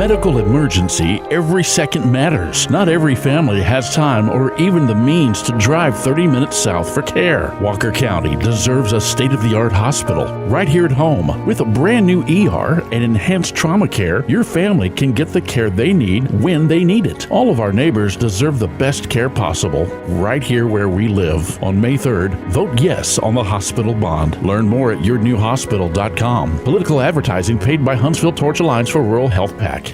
medical emergency, every second matters. Not every family has time or even the means to drive 30 minutes south for care. Walker County deserves a state-of-the-art hospital right here at home. With a brand new ER and enhanced trauma care, your family can get the care they need when they need it. All of our neighbors deserve the best care possible right here where we live. On May 3rd, vote yes on the hospital bond. Learn more at yournewhospital.com. Political advertising paid by Huntsville Torch Alliance for Rural Health PAC.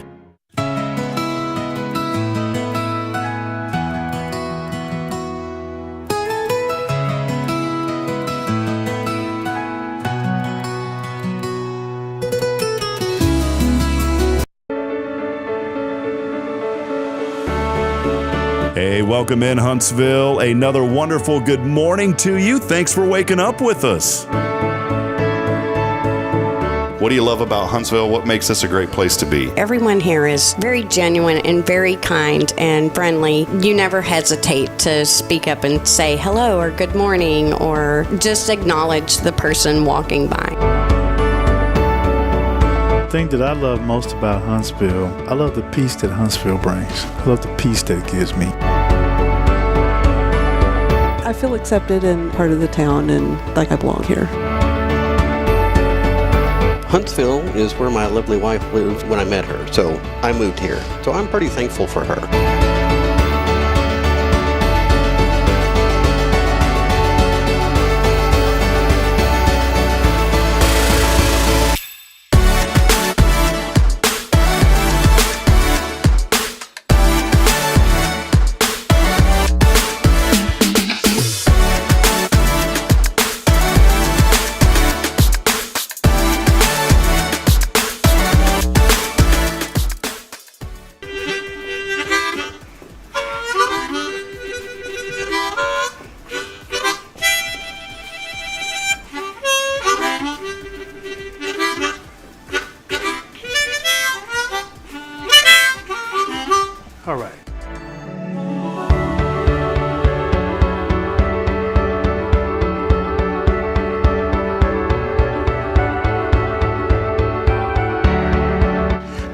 Hey, welcome in Huntsville. Another wonderful good morning to you. Thanks for waking up with us. What do you love about Huntsville? What makes this a great place to be? Everyone here is very genuine and very kind and friendly. You never hesitate to speak up and say hello or good morning or just acknowledge the person walking by. The thing that I love most about Huntsville, I love the peace that Huntsville brings. I love the peace that it gives me. I feel accepted and part of the town and like I belong here. Huntsville is where my lovely wife lived when I met her, so I moved here. So I'm pretty thankful for her. All right.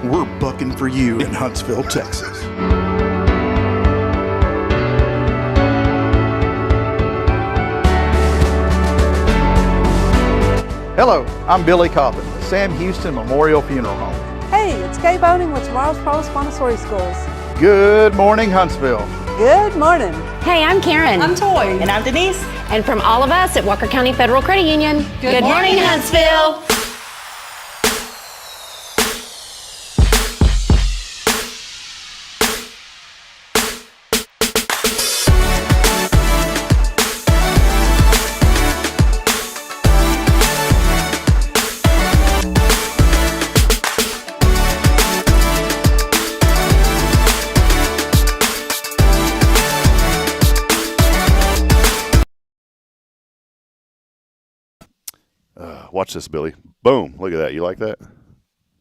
We're bucking for you in Huntsville, Texas. Hello, I'm Billy Coppin with Sam Houston Memorial Funeral Home. Hey, it's Kay Boning with Charles Provost Montessori Schools. Good morning, Huntsville. Good morning. Hey, I'm Karen. I'm Toy. And I'm Denise. And from all of us at Walker County Federal Credit Union, good morning, Huntsville. Watch this, Billy. Boom. Look at that. You like that?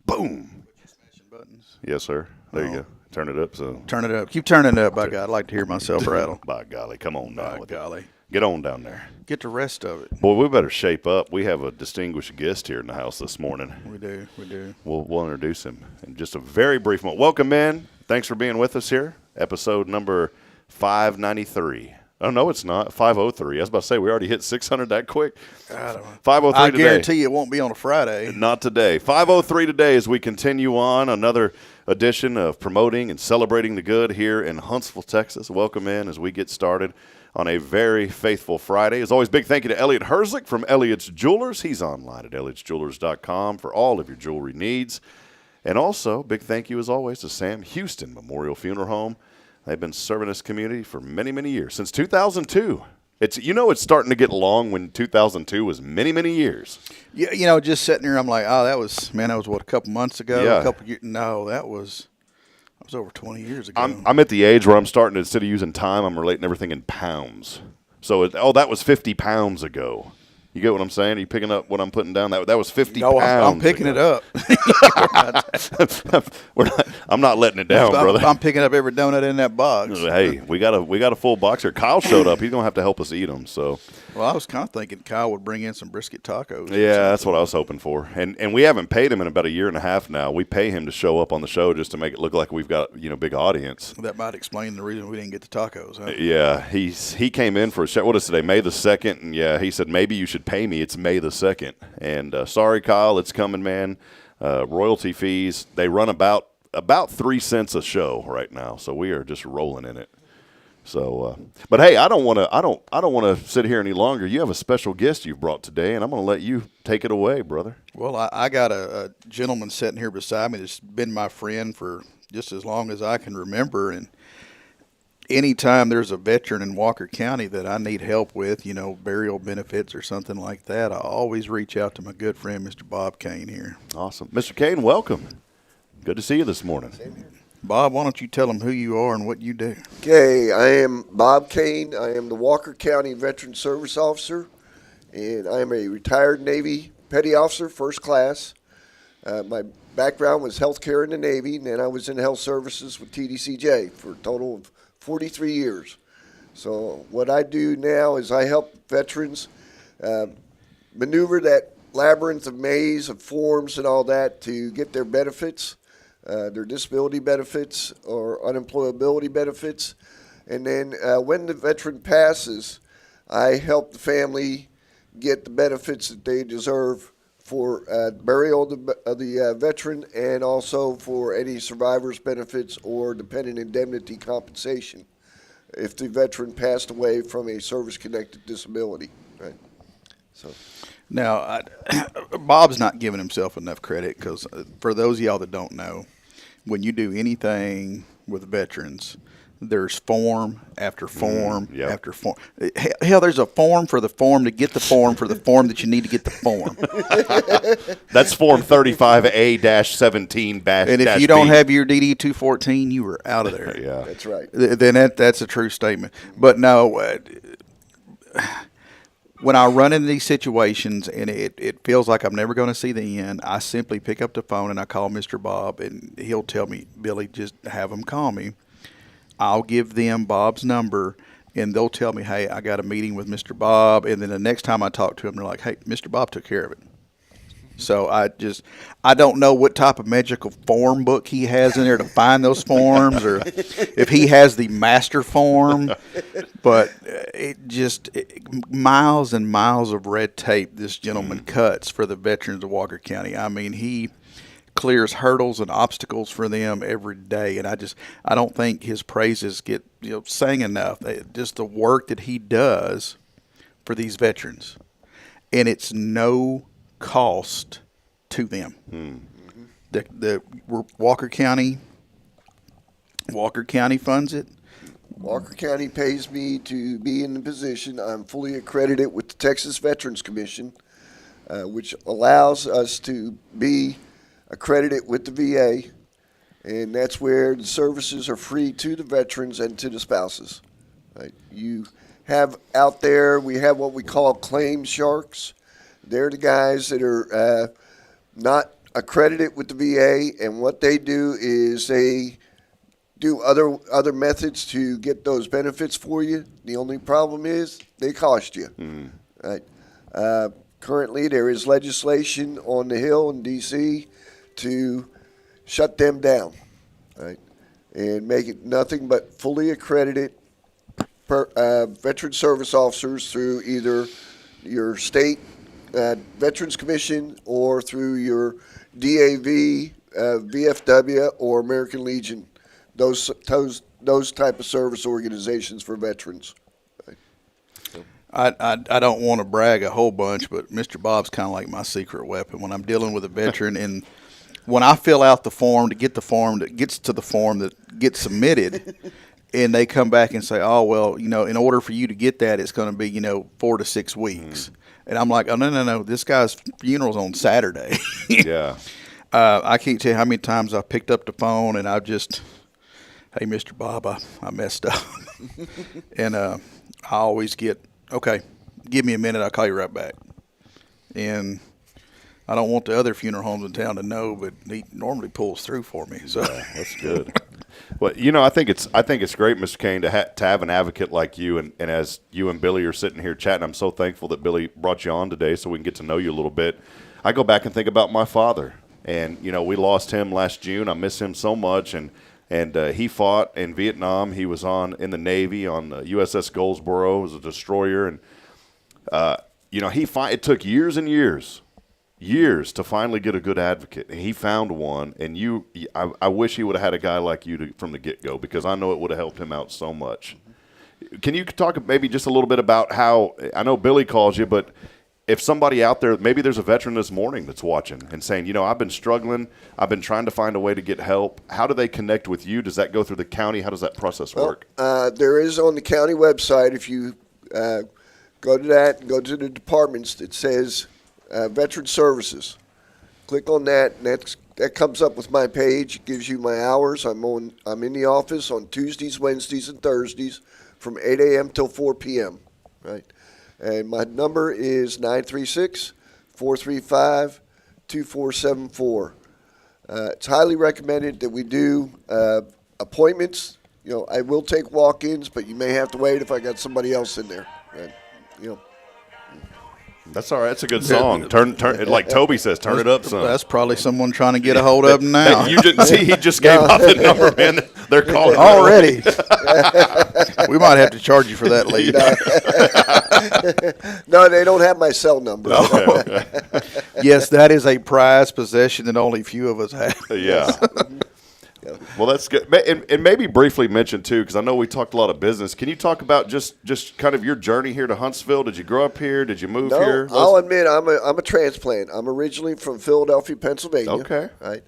Boom. Smashing buttons. Yes, sir. There you go. Turn it up. So Turn it up. Keep turning it up, by God. I'd like to hear myself rattle. by golly, come on down By with golly. it. Get on down there. Get the rest of it. Boy, we better shape up. We have a distinguished guest here in the house this morning. We do. We do. We'll introduce him in just a very brief moment. Welcome in. Thanks for being with us here. Episode number 593. Oh, no, it's not. 503. I was about to say, we already hit 600 that quick. 503 I today. guarantee you it won't be on a Friday. Not today. 503 today as we continue on another edition of promoting and celebrating the good here in Huntsville, Texas. Welcome in as we get started on a very faithful Friday. As always, big thank you to Elliot Herzlich from Elliot's Jewelers. He's online at elliotsjewelers.com for all of your jewelry needs. And also, big thank you as always to Sam Houston Memorial Funeral Home. They've been serving this community for many, many years, since 2002. It's starting to get long when 2002 was many, many years. Yeah, just sitting there, I'm like, that was what, a couple months ago? Yeah. A couple years? No, that was over 20 years ago. I'm at the age where I'm starting to, instead of using time, I'm relating everything in pounds. So, that was 50 pounds ago. You get what I'm saying? Are you picking up what I'm putting down? That was 50 No, pounds. I'm picking it up. I'm not letting it down, brother. I'm picking up every donut in that box. Hey, we got a full box here. Kyle showed up. He's gonna have to help us eat them. So, well, I was kind of thinking Kyle would bring in some brisket tacos. Yeah, that's what I was hoping for. And we haven't paid him in about a year and a half now. We pay him to show up on the show just to make it look like we've got big audience. That might explain the reason we didn't get the tacos. Huh? Yeah, he came in for a show. What is today? May the 2nd. And yeah, he said maybe you should pay me. It's May the 2nd. And sorry, Kyle, it's coming, man. Royalty fees, they run about 3 cents a show right now, so we are just rolling in it. So, but hey, I don't want to sit here any longer. You have a special guest you've brought today, and I'm going to let you take it away, brother. Well, I got a gentleman sitting here beside me that's been my friend for just as long as I can remember, and anytime there's a veteran in Walker County that I need help with, burial benefits or something like that, I always reach out to my good friend, Mr. Bob Kane here. Awesome. Mr. Kane, welcome. Good to see you this morning. Bob, why don't you tell them who you are and what you do? Okay, I am Bob Kane. I am the Walker County Veteran Service Officer, and I am a retired Navy Petty Officer, first class. My background was healthcare in the Navy, and then I was in health services with TDCJ for a total of 43 years. So what I do now is I help veterans maneuver that labyrinth of maze of forms and all that to get their benefits, their disability benefits or unemployability benefits. And then when the veteran passes, I help the family get the benefits that they deserve for burial of the veteran, and also for any survivor's benefits or dependent indemnity compensation if the veteran passed away from a service-connected disability. Right. So. Now, Bob's not giving himself enough credit because for those of y'all that don't know, when you do anything with veterans, there's form after form after form. Hell, there's a form for the form to get the form for the form that you need to get the form. That's form 35A-17-. And if you don't have your DD 214, you are out of there. Yeah, that's right. Then that's a true statement. But no, when I run into these situations and it feels like I'm never going to see the end, I simply pick up the phone and I call Mr. Bob, and he'll tell me, Billy, just have him call me. I'll give them Bob's number, and they'll tell me, hey, I got a meeting with Mr. Bob. And then the next time I talk to him, they're like, hey, Mr. Bob took care of it. So I don't know what type of magical form book he has in there to find those forms, or if he has the master form. But miles and miles of red tape this gentleman cuts for the veterans of Walker County. I mean, he clears hurdles and obstacles for them every day, and I don't think his praises get sang enough. Just the work that he does for these veterans, and it's no cost to them. The Walker County funds it. Walker County pays me to be in the position. I'm fully accredited with the Texas Veterans Commission, which allows us to be accredited with the VA, and that's where the services are free to the veterans and to the spouses. Right? You have out there, we have what we call claim sharks. They're the guys that are not accredited with the VA, and what they do is they do other methods to get those benefits for you. The only problem is they cost you. Right? Currently, there is legislation on the Hill in D.C. to shut them down, right, and make it nothing but fully accredited veteran service officers through either your state Veterans Commission or through your DAV, VFW, or American Legion. Those type of service organizations for veterans. Right. So. I don't want to brag a whole bunch, but Mr. Bob's kind of like my secret weapon when I'm dealing with a veteran. And when I fill out the form to get the form that gets to the form that gets submitted, and they come back and say, oh, well, in order for you to get that, it's going to be, 4 to 6 weeks. And I'm like, oh, no, this guy's funeral's on Saturday. Yeah. I can't tell you how many times I've picked up the phone and I've just, hey, Mr. Bob, I messed up. And I always get, okay, give me a minute, I'll call you right back. And I don't want the other funeral homes in town to know, but he normally pulls through for me. So Yeah, that's good. Well, I think it's great, Mr. Kane, to have an advocate like you, and as you and Billy are sitting here chatting, I'm so thankful that Billy brought you on today so we can get to know you a little bit. I go back and think about my father, and we lost him last June. I miss him so much, and he fought in Vietnam. He was in the Navy on the USS Goldsboro. It was a destroyer, and it took years and years to finally get a good advocate, and he found one. And I wish he would have had a guy like you from the get-go, because I know it would have helped him out so much. Can you talk maybe just a little bit about how, I know Billy calls you, but if somebody out there, maybe there's a veteran this morning that's watching and saying, I've been struggling, I've been trying to find a way to get help. How do they connect with you? Does that go through the county? How does that process work? There is on the county website, if you go to that and go to the departments, it says Veteran Services. Click on that, and that comes up with my page. It gives you my hours. I'm in the office on Tuesdays, Wednesdays, and Thursdays from 8 a.m. till 4 p.m. Right, and my number is 936-435-2474. It's highly recommended that we do appointments. I will take walk-ins, but you may have to wait if I got somebody else in there. Right? That's all right. It's a good song. Turn like Toby says, turn it up some. That's probably someone trying to get a hold of him now. You didn't see he just gave out the number, man. They're calling already. We might have to charge you for that lead. No, they don't have my cell number. Okay. Yes, that is a prized possession that only few of us have. Yeah. Well, that's good. And maybe briefly mention, too, because I know we talked a lot of business. Can you talk about just kind of your journey here to Huntsville? Did you grow up here? Did you move here? I'll admit I'm a transplant. I'm originally from Philadelphia, Pennsylvania. Okay. Right.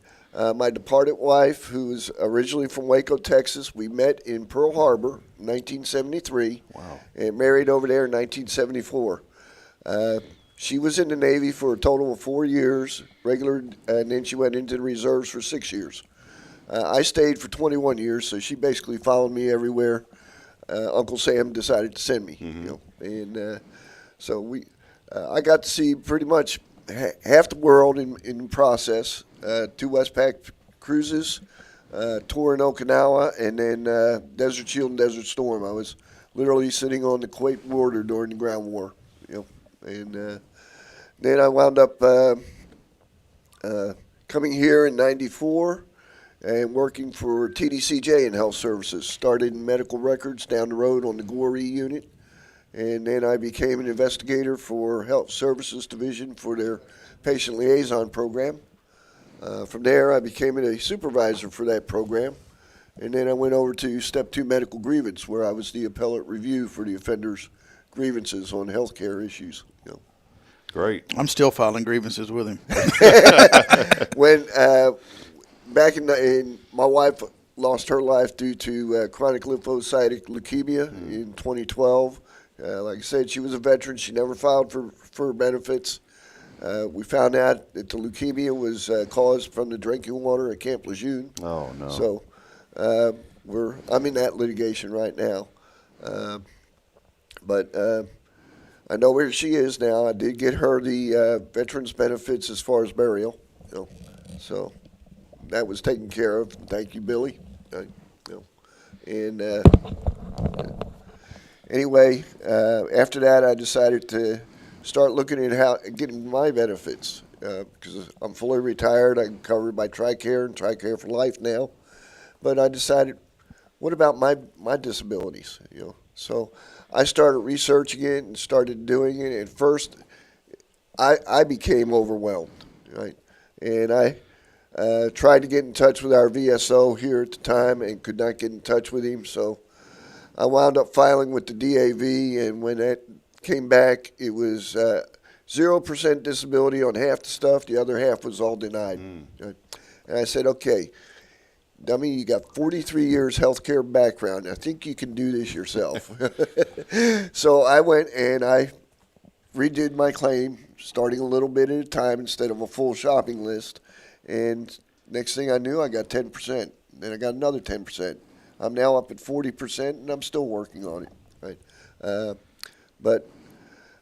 My departed wife, who's originally from Waco, Texas, we met in Pearl Harbor in 1973. Wow. And married over there in 1974. She was in the Navy for a total of 4 years, regular, and then she went into the reserves for 6 years. I stayed for 21 years, so she basically followed me everywhere Uncle Sam decided to send me. And so I got to see pretty much half the world in the process. 2 Westpac cruises, tour in Okinawa, and then Desert Shield and Desert Storm. I was literally sitting on the Kuwait border during the ground war. And then I wound up coming here in '94. And working for TDCJ in health services. Started in medical records down the road on the Goree unit. And then I became an investigator for health services division for their patient liaison program. From there, I became a supervisor for that program. And then I went over to Step 2 medical grievance, where I was the appellate review for the offenders' grievances on health care issues. Great. I'm still filing grievances with him. Back in my wife lost her life due to chronic lymphocytic leukemia in 2012. Like I said, she was a veteran. She never filed for benefits. We found out that the leukemia was caused from the drinking water at Camp Lejeune. Oh, no. So I'm in that litigation right now. But I know where she is now. I did get her the veterans benefits as far as burial. So that was taken care of. Thank you, Billy. And anyway, after that, I decided to start looking at how getting my benefits because I'm fully retired. I'm covered by TRICARE and TRICARE for life now. But I decided, what about my disabilities? So I started researching it and started doing it. At first, I became overwhelmed, right? And I tried to get in touch with our VSO here at the time and could not get in touch with him. So I wound up filing with the DAV, and when that came back, it was 0% disability on half the stuff. The other half was all denied. And I said, okay, dummy, you got 43 years healthcare background. I think you can do this yourself. So I went and I redid my claim, starting a little bit at a time instead of a full shopping list. And next thing I knew, I got 10%. Then I got another 10%. I'm now up at 40%, and I'm still working on it. Right? But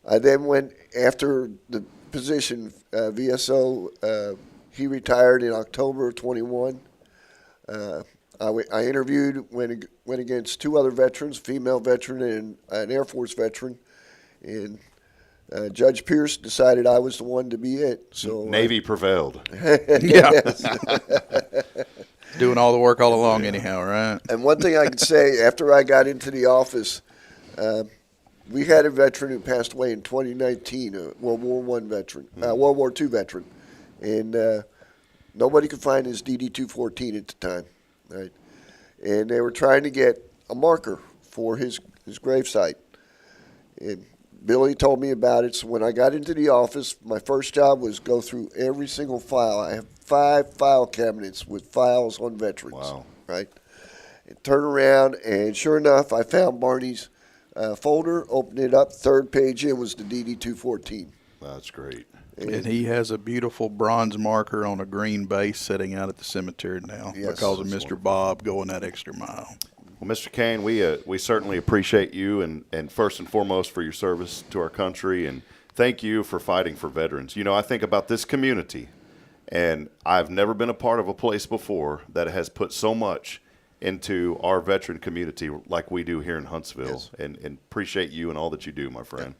I then went after the position, VSO. He retired in October of 21. I interviewed, went against 2 other veterans, female veteran and an Air Force veteran, and Judge Pierce decided I was the one to be it. So Navy prevailed. Yeah. Doing all the work all along anyhow, right? And one thing I can say, after I got into the office, we had a veteran who passed away in 2019, a World War I veteran, World War II veteran, and nobody could find his DD-214 at the time, right? And they were trying to get a marker for his gravesite. And Billy told me about it, so when I got into the office, my first job was go through every single file. I have 5 file cabinets with files on veterans, Wow. right? And turn around, and sure enough, I found Barney's folder, opened it up, 3rd page in was the DD-214. That's great. And he has a beautiful bronze marker on a green base sitting out at the cemetery now Yes. because of Mr. Bob going that extra mile. Well, Mr. Kane, we certainly appreciate you and first and foremost for your service to our country, and thank you for fighting for veterans. You know, I think about this community, and I've never been a part of a place before that has put so much into our veteran community like we do here in Huntsville, Yes. and appreciate you and all that you do, my friend.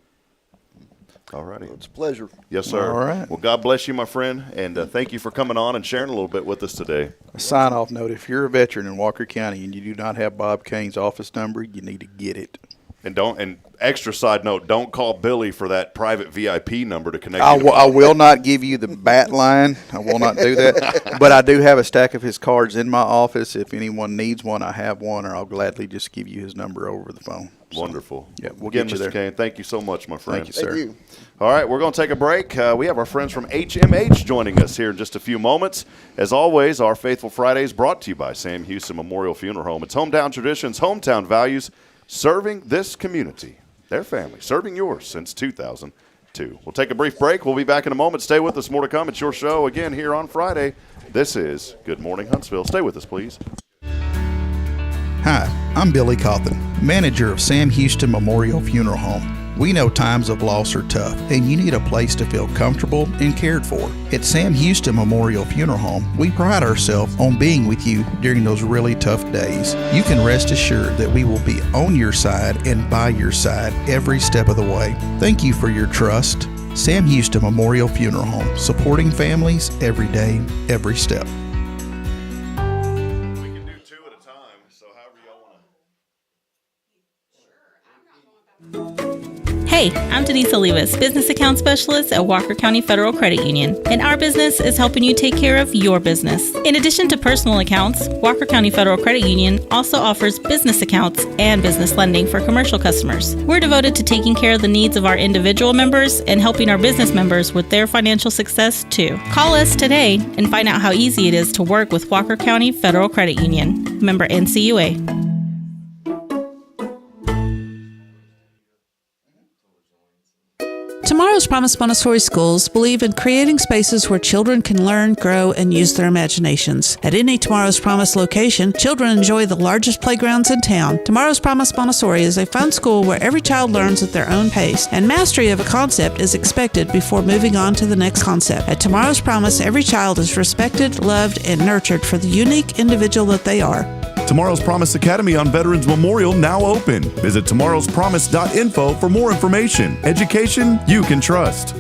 All righty. Well, it's a pleasure. Yes, sir. All right. Well, God bless you, my friend, and thank you for coming on and sharing a little bit with us today. A sign-off note, if you're a veteran in Walker County and you do not have Bob Kane's office number, you need to get it. And extra side note, don't call Billy for that private VIP number to connect I you to I will not give you the bat line. I will not do that. But I do have a stack of his cards in my office. If anyone needs one, I have one, or I'll gladly just give you his number over the phone. So, Wonderful. Yeah, we'll Again, get you Mr. there. Kane, thank you so much, my friend. Thank you, sir. Thank you. All right, we're going to take a break. We have our friends from HMH joining us here in just a few moments. As always, our Faithful Fridays brought to you by Sam Houston Memorial Funeral Home. It's hometown traditions, hometown values, serving this community, their family, serving yours since 2002. We'll take a brief break. We'll be back in a moment. Stay with us. More to come. It's your show again here on Friday. This is Good Morning Huntsville. Stay with us, please. Hi, I'm Billy Cawthon, manager of Sam Houston Memorial Funeral Home. We know times of loss are tough, and you need a place to feel comfortable and cared for. At Sam Houston Memorial Funeral Home, we pride ourselves on being with you during those really tough days. You can rest assured that we will be on your side and by your side every step of the way. Thank you for your trust. Sam Houston Memorial Funeral Home, supporting families every day, every step. We can do 2 at a time, so however y'all want to. Hey, I'm Denise Olivas, Business Account Specialist at Walker County Federal Credit Union, and our business is helping you take care of your business. In addition to personal accounts, Walker County Federal Credit Union also offers business accounts and business lending for commercial customers. We're devoted to taking care of the needs of our individual members and helping our business members with their financial success too. Call us today and find out how easy it is to work with Walker County Federal Credit Union. Member NCUA. Tomorrow's Promise Montessori schools believe in creating spaces where children can learn, grow, and use their imaginations. At any Tomorrow's Promise location, children enjoy the largest playgrounds in town. Tomorrow's Promise Montessori is a fun school where every child learns at their own pace, and mastery of a concept is expected before moving on to the next concept. At Tomorrow's Promise, every child is respected, loved, and nurtured for the unique individual that they are. Tomorrow's Promise Academy on Veterans Memorial now open. Visit tomorrowspromise.info for more information. Education you can trust.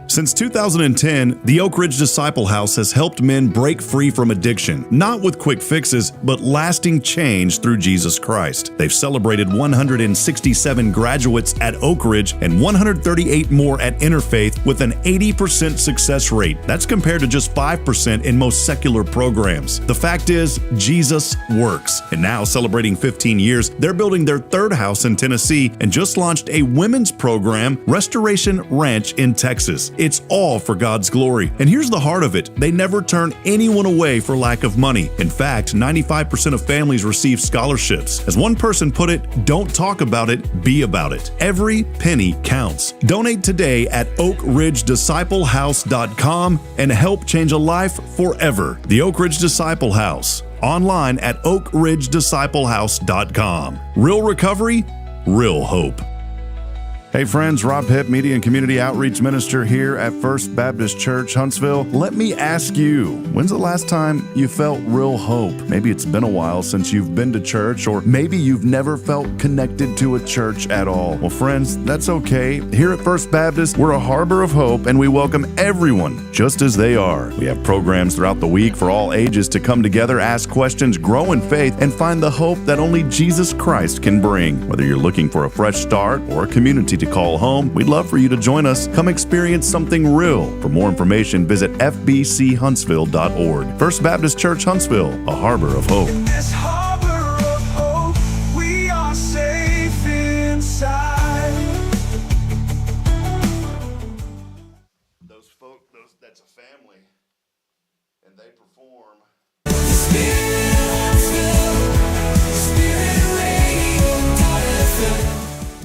Since 2010, the Oak Ridge Disciple House has helped men break free from addiction, not with quick fixes, but lasting change through Jesus Christ. They've celebrated 167 graduates at Oak Ridge and 138 more at Interfaith with an 80% success rate. That's compared to just 5% in most secular programs. The fact is, Jesus works. And now, celebrating 15 years, they're building their 3rd house in Tennessee and just launched a women's program, Restoration Ranch in Texas. It's all for God's glory. And here's the heart of it. They never turn anyone away for lack of money. In fact, 95% of families receive scholarships. As one person put it, don't talk about it, be about it. Every penny counts. Donate today at oakridgedisciplehouse.com and help change a life forever. The Oak Ridge Disciple House. Online at oakridgedisciplehouse.com. Real recovery, real hope. Hey friends, Rob Hipp, Media and Community Outreach Minister here at First Baptist Church, Huntsville. Let me ask you, when's the last time you felt real hope? Maybe it's been a while since you've been to church, or maybe you've never felt connected to a church at all. Well, friends, that's okay. Here at First Baptist, we're a harbor of hope, and we welcome everyone just as they are. We have programs throughout the week for all ages to come together, ask questions, grow in faith, and find the hope that only Jesus Christ can bring. Whether you're looking for a fresh start or a community to call home, we'd love for you to join us. Come experience something real. For more information, visit fbchuntsville.org. First Baptist Church Huntsville, a harbor of hope. In this harbor of hope, we are safe inside. Those folk, that's a family, and they perform.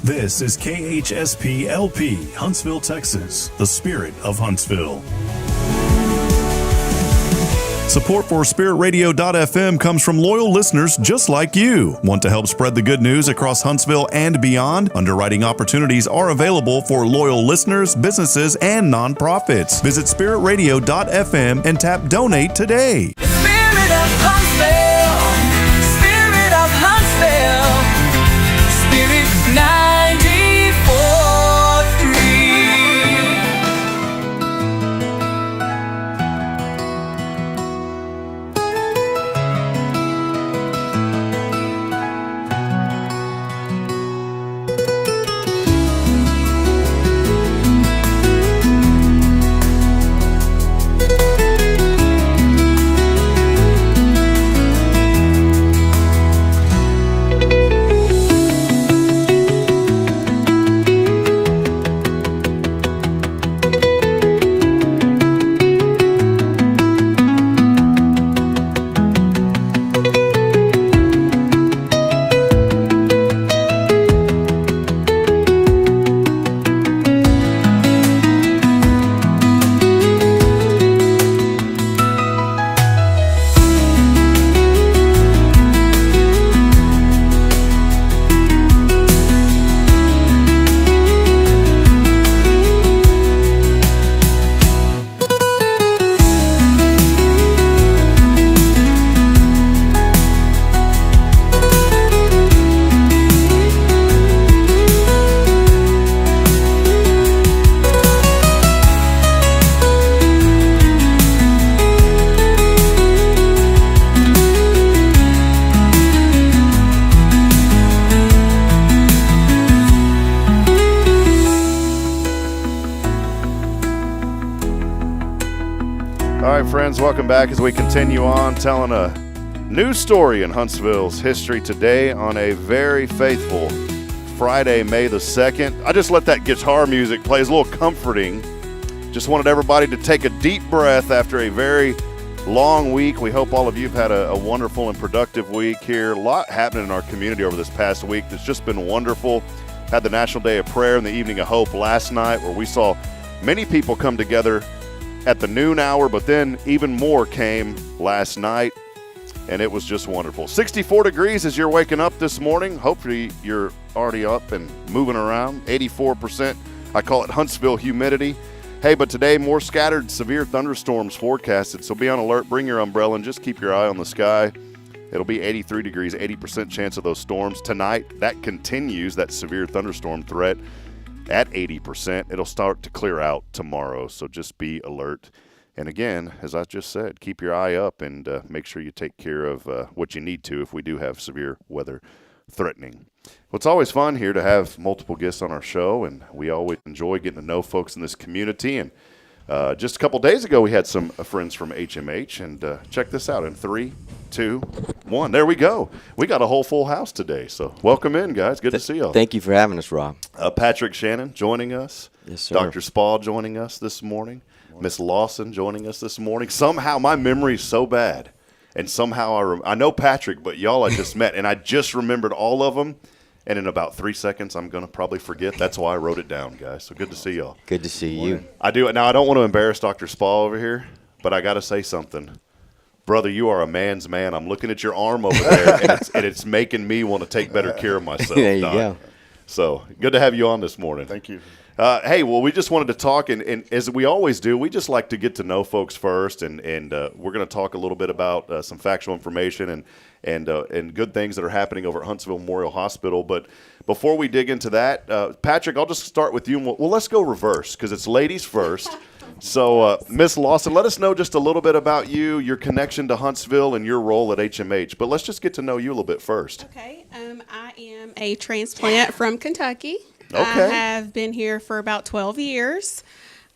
This is KHSP LP, Huntsville, Texas, the spirit of Huntsville. Support for SpiritRadio.fm comes from loyal listeners just like you. Want to help spread the good news across Huntsville and beyond? Underwriting opportunities are available for loyal listeners, businesses, and nonprofits. Visit SpiritRadio.fm and tap Donate today. Spirit of Huntsville, Spirit of Huntsville, Spirit 'em. All right, friends, welcome back as we continue on telling a new story in Huntsville's history today on a very faithful Friday, May the 2nd. I just let that guitar music play. It's a little comforting. Just wanted everybody to take a deep breath after a very long week. We hope all of you have had a wonderful and productive week here. A lot happening in our community over this past week that's just been wonderful. Had the National Day of Prayer and the Evening of Hope last night, where we saw many people come together at the noon hour, but then even more came last night, and it was just wonderful. 64 degrees as you're waking up this morning. Hopefully you're already up and moving around. 84%, I call it Huntsville humidity. Hey, but today more scattered severe thunderstorms forecasted, so be on alert. Bring your umbrella and just keep your eye on the sky. It'll be 83 degrees, 80% chance of those storms. Tonight, that continues, that severe thunderstorm threat at 80%. It'll start to clear out tomorrow, so just be alert. And again, as I just said, keep your eye up and make sure you take care of what you need to if we do have severe weather threatening. Well, it's always fun here to have multiple guests on our show, and we always enjoy getting to know folks in this community. And just a couple days ago, we had some friends from HMH, and check this out in 3, 2, 1. There we go. We got a whole full house today, so welcome in, guys. Good to see y'all. Thank you for having us, Rob. Patrick Shannon joining us. Yes, sir. Dr. Spall joining us this morning. Miss Lawson joining us this morning. Somehow my memory's so bad, and somehow I know Patrick, but y'all I just met, and I just remembered all of them. And in about 3 seconds, I'm going to probably forget. That's why I wrote it down, guys. So good to see y'all. Good to see you. I do. Now, I don't want to embarrass Dr. Spall over here, but I got to say something. Brother, you are a man's man. I'm looking at your arm over there, and it's making me want to take better care of myself. There you go. So good to have you on this morning. Thank you. Hey, well, we just wanted to talk, and as we always do, we just like to get to know folks first, and we're going to talk a little bit about some factual information and good things that are happening over at Huntsville Memorial Hospital. But before we dig into that, Patrick, I'll just start with you. And let's go reverse because it's ladies first. So, Miss Lawson, let us know just a little bit about you, your connection to Huntsville, and your role at HMH. But let's just get to know you a little bit first. Okay. I am a transplant from Kentucky. Okay. I have been here for about 12 years.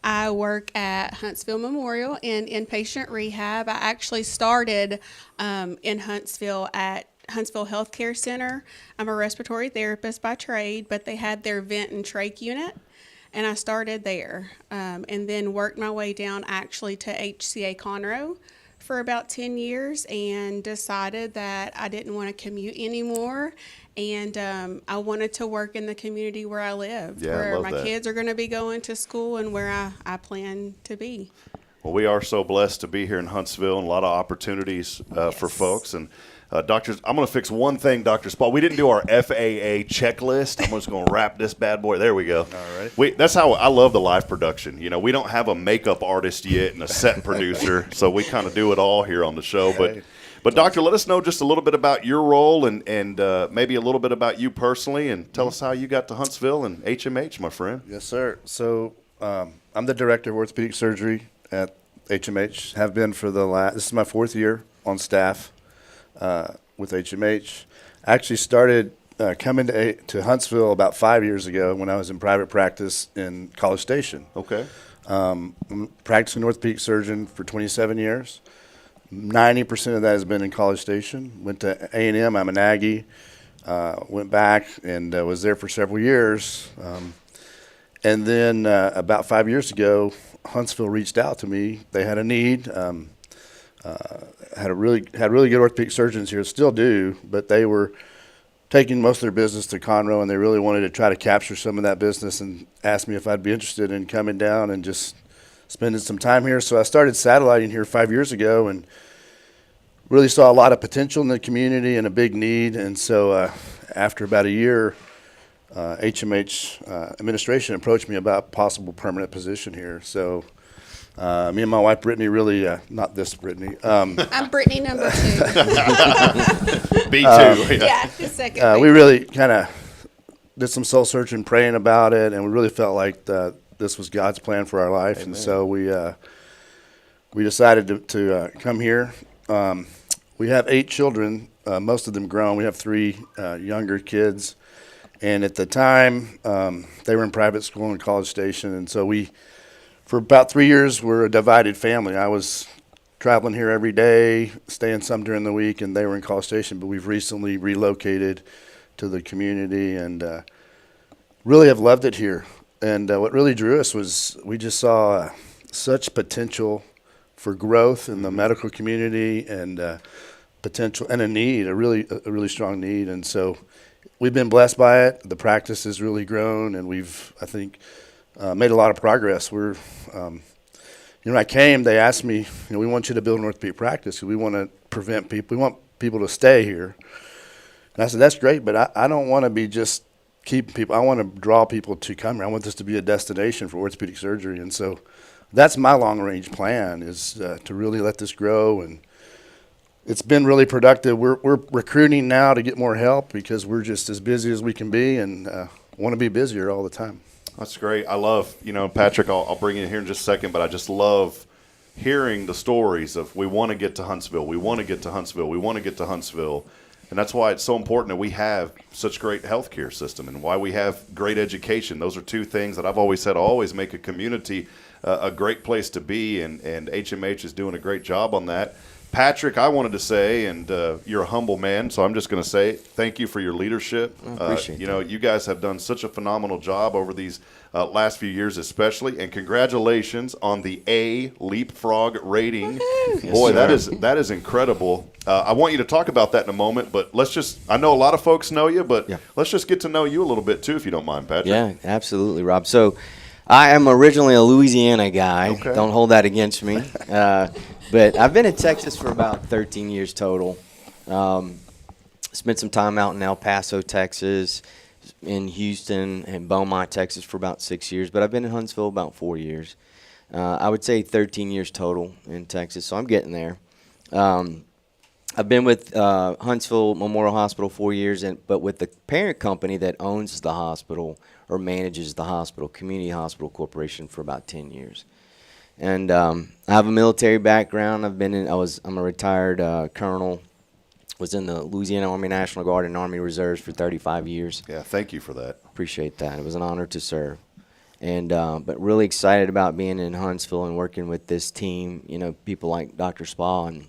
I work at Huntsville Memorial in inpatient rehab. I actually started in Huntsville at Huntsville Healthcare Center. I'm a respiratory therapist by trade, but they had their vent and trach unit, and I started there and then worked my way down actually to HCA Conroe for about 10 years and decided that I didn't want to commute anymore. And I wanted to work in the community where I live, where my kids are going to be going to school and where I plan to be. Well, we are so blessed to be here in Huntsville and a lot of opportunities for folks. And doctors, I'm going to fix one thing, Dr. Spall. We didn't do our FAA checklist. I'm just going to wrap this bad boy. There we go. All right. That's how I love the live production. You know, we don't have a makeup artist yet and a set producer, so we kind of do it all here on the show. But Doctor, let us know just a little bit about your role and maybe a little bit about you personally, and tell us how you got to Huntsville and HMH, my friend. Yes, sir. So I'm the director of orthopedic surgery at HMH. Have been for this is my 4th year on staff with HMH. I actually started coming to Huntsville about 5 years ago when I was in private practice in College Station. Okay. I'm practicing orthopedic surgeon for 27 years. 90% of that has been in College Station. Went to A&M. I'm an Aggie. Went back and was there for several years. And then about 5 years ago, Huntsville reached out to me. They had a need. Had really good orthopedic surgeons here. Still do, but they were taking most of their business to Conroe, and they really wanted to try to capture some of that business and asked me if I'd be interested in coming down and just spending some time here. So I started satelliting here 5 years ago and really saw a lot of potential in the community and a big need. And so after about a year, HMH administration approached me about possible permanent position here. So me and my wife Brittany really, not this Brittany. I'm Brittany number 2. B2. Yeah, the second. We really kind of did some soul searching, praying about it, and we really felt like this was God's plan for our life. Amen. And so we decided to come here. We have 8 children, most of them grown. We have 3 younger kids. And at the time, they were in private school in College Station. And so for about 3 years, we're a divided family. I was traveling here every day, staying some during the week, and they were in College Station. But we've recently relocated to the community and really have loved it here. And what really drew us was we just saw such potential for growth in the medical community and potential and a really strong need. And so we've been blessed by it. The practice has really grown, and we've, I think, made a lot of progress. We're, when I came, they asked me, we want you to build an orthopedic practice because we want to prevent people. We want people to stay here. And I said, that's great, but I don't want to be just keeping people. I want to draw people to come here. I want this to be a destination for orthopedic surgery. And so that's my long-range plan is to really let this grow. And it's been really productive. We're recruiting now to get more help because we're just as busy as we can be and want to be busier all the time. That's great. I love, Patrick, I'll bring you in here in just a second, but I just love hearing the stories of we want to get to Huntsville, we want to get to Huntsville, we want to get to Huntsville. And that's why it's so important that we have such great healthcare system and why we have great education. Those are 2 things that I've always said always make a community a great place to be, and HMH is doing a great job on that. Patrick, I wanted to say, and you're a humble man, so I'm just going to say thank you for your leadership. I appreciate that. You guys have done such a phenomenal job over these last few years especially, and congratulations on the A Leapfrog rating. Yes, boy, sir. that is incredible. I want you to talk about that in a moment, but I know a lot of folks know you, but let's just get to know you a little bit too, if you don't mind, Patrick. Yeah, absolutely, Rob. So I am originally a Louisiana guy. Okay. Don't hold that against me. But I've been in Texas for about 13 years total. Spent some time out in El Paso, Texas. in Houston and Beaumont, Texas for about 6 years, but I've been in Huntsville about 4 years. I would say 13 years total in Texas, so I'm getting there. I've been with Huntsville Memorial Hospital 4 years, but with the parent company that owns the hospital or manages the hospital, Community Hospital Corporation, for about 10 years. And I have a military background. I'm a retired colonel. Was in the Louisiana Army National Guard and Army Reserves for 35 years. Yeah, thank you for that. Appreciate that. It was an honor to serve. And but really excited about being in Huntsville and working with this team. You know, people like Dr. Spa and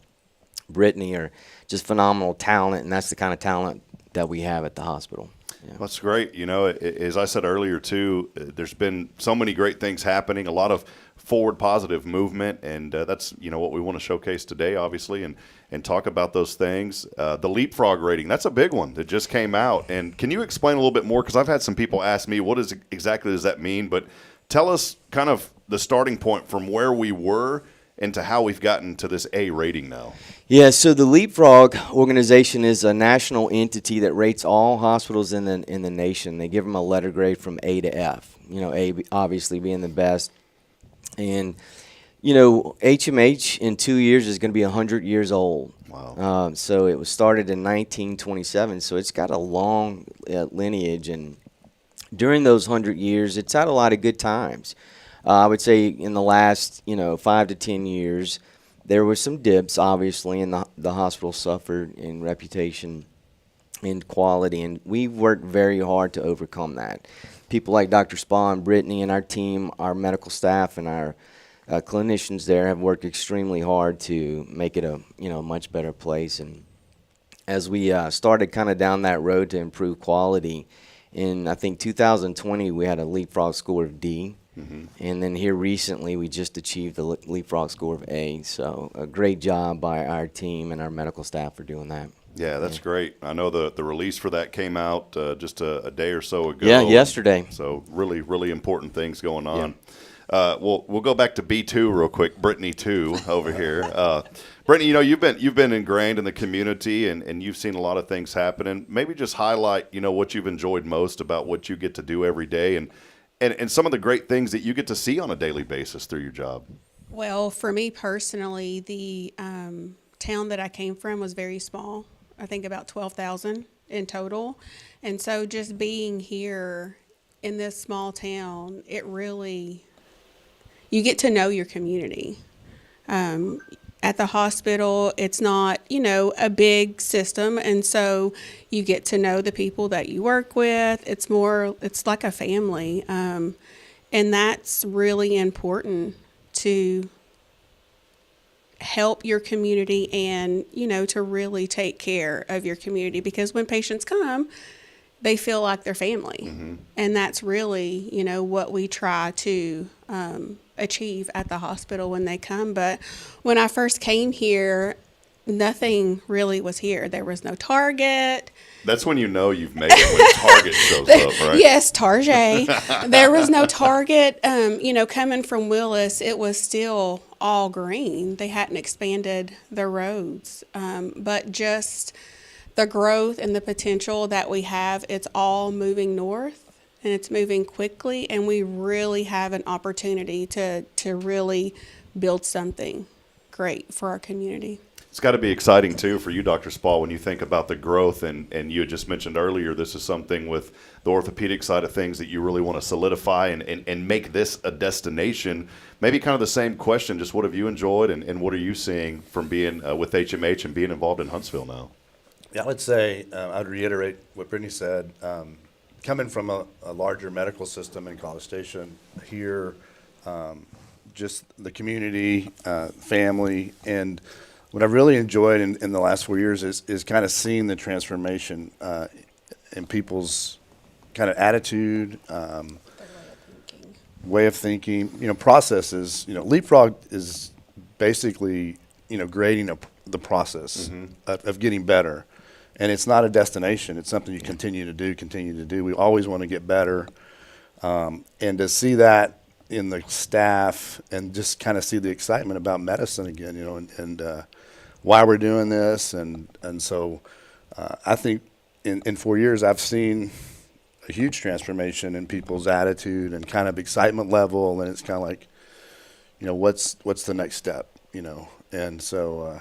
Brittany are just phenomenal talent, and that's the kind of talent that we have at the hospital. Yeah. That's great. You know, as I said earlier, too, there's been so many great things happening, a lot of forward positive movement, and that's, you know, what we want to showcase today, obviously, and talk about those things. The leapfrog rating, that's a big one that just came out. And can you explain a little bit more? Because I've had some people ask me, what exactly does that mean? But tell us kind of the starting point from where we were into how we've gotten to this A rating now. Yeah, so the Leapfrog organization is a national entity that rates all hospitals in the nation. They give them a letter grade from A to F. You know, A obviously being the best. And, you know, HMH in 2 years is going to be 100 years old. Wow. So it was started in 1927, so it's got a long lineage. And during those 100 years, it's had a lot of good times. I would say in the last, 5 to 10 years, there were some dips, obviously, and the hospital suffered in reputation and quality, and we've worked very hard to overcome that. People like Dr. Spa and Brittany and our team, our medical staff, and our clinicians there have worked extremely hard to make it a much better place. And as we started kind of down that road to improve quality, in I think 2020 we had a Leapfrog score of D. Mm-hmm. And then here recently, we just achieved the Leapfrog score of A. So a great job by our team and our medical staff for doing that. Yeah, that's great. I know the release for that came out just a day or so ago. Yeah, yesterday. So really, really important things going on. Yeah. We'll go back to B2 real quick. Brittany 2 over here. Brittany, you've been ingrained in the community and you've seen a lot of things happening. Maybe just highlight what you've enjoyed most about what you get to do every day and some of the great things that you get to see on a daily basis through your job. Well, for me personally, the town that I came from was very small. I think about 12,000 in total. And so just being here in this small town, you get to know your community. At the hospital, it's not, a big system. And so you get to know the people that you work with. It's like a family. And that's really important to help your community and, to really take care of your community. Because when patients come, they feel like they're family. Mm-hmm. And that's really, what we try to achieve at the hospital when they come. But when I first came here, nothing really was here. There was no Target. That's when you've made it, when Target shows up, right? Yes, Target. There was no Target. Coming from Willis, it was still all green. They hadn't expanded the roads. But just the growth and the potential that we have, it's all moving north. And it's moving quickly, and we really have an opportunity to really build something great for our community. It's got to be exciting, too, for you, Dr. Spa, when you think about the growth. And you had just mentioned earlier, this is something with the orthopedic side of things that you really want to solidify and make this a destination. Maybe kind of the same question, just what have you enjoyed and what are you seeing from being with HMH and being involved in Huntsville now? Yeah, I would say, I'd reiterate what Brittany said. Coming from a larger medical system in College Station here, just the community, family, and what I've really enjoyed in the last 4 years is kind of seeing the transformation in people's kind of attitude, way of thinking, processes. Leapfrog is basically, grading the process of getting better. And it's not a destination. It's something you continue to do. We always want to get better. And to see that in the staff and just kind of see the excitement about medicine again, and why we're doing this. And so I think in 4 years I've seen a huge transformation in people's attitude and kind of excitement level. And it's kind of like, what's the next step, And so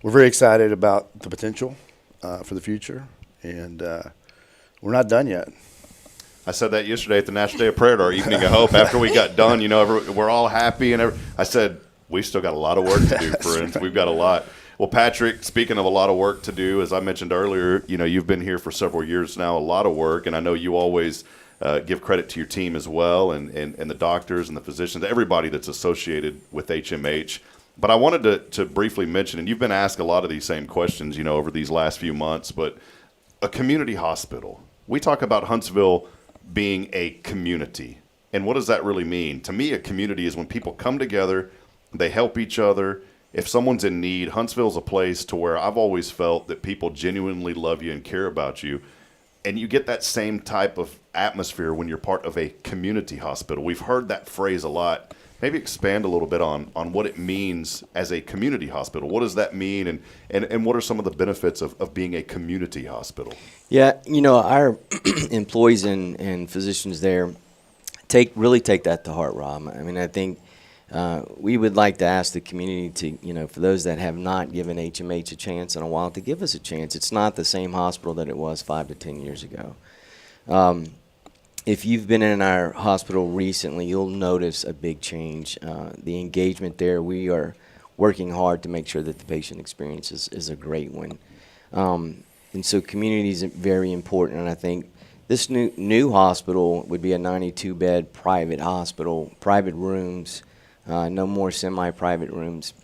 we're very excited about the potential for the future, and we're not done yet. I said that yesterday at the National Day of Prayer at our Evening of Hope. After we got done, we're all happy. I said, we still got a lot of work to do, friends. We've got a lot. Well, Patrick, speaking of a lot of work to do, as I mentioned earlier, you've been here for several years now, a lot of work, and I know you always give credit to your team as well, and the doctors and the physicians, everybody that's associated with HMH. But I wanted to briefly mention, and you've been asked a lot of these same questions, over these last few months, but a community hospital. We talk about Huntsville being a community. And what does that really mean? To me, a community is when people come together, they help each other. If someone's in need, Huntsville's a place to where I've always felt that people genuinely love you and care about you. And you get that same type of atmosphere when you're part of a community hospital. We've heard that phrase a lot. Maybe expand a little bit on what it means as a community hospital. What does that mean, and what are some of the benefits of being a community hospital? Yeah, our employees and physicians there really take that to heart, Rob. I mean, I think we would like to ask the community to, for those that have not given HMH a chance in a while, to give us a chance. It's not the same hospital that it was 5 to 10 years ago. If you've been in our hospital recently, you'll notice a big change. The engagement there, we are working hard to make sure that the patient experience is a great one. And so community is very important, and I think this new hospital would be a 92-bed private hospital, private rooms, no more semi-private rooms.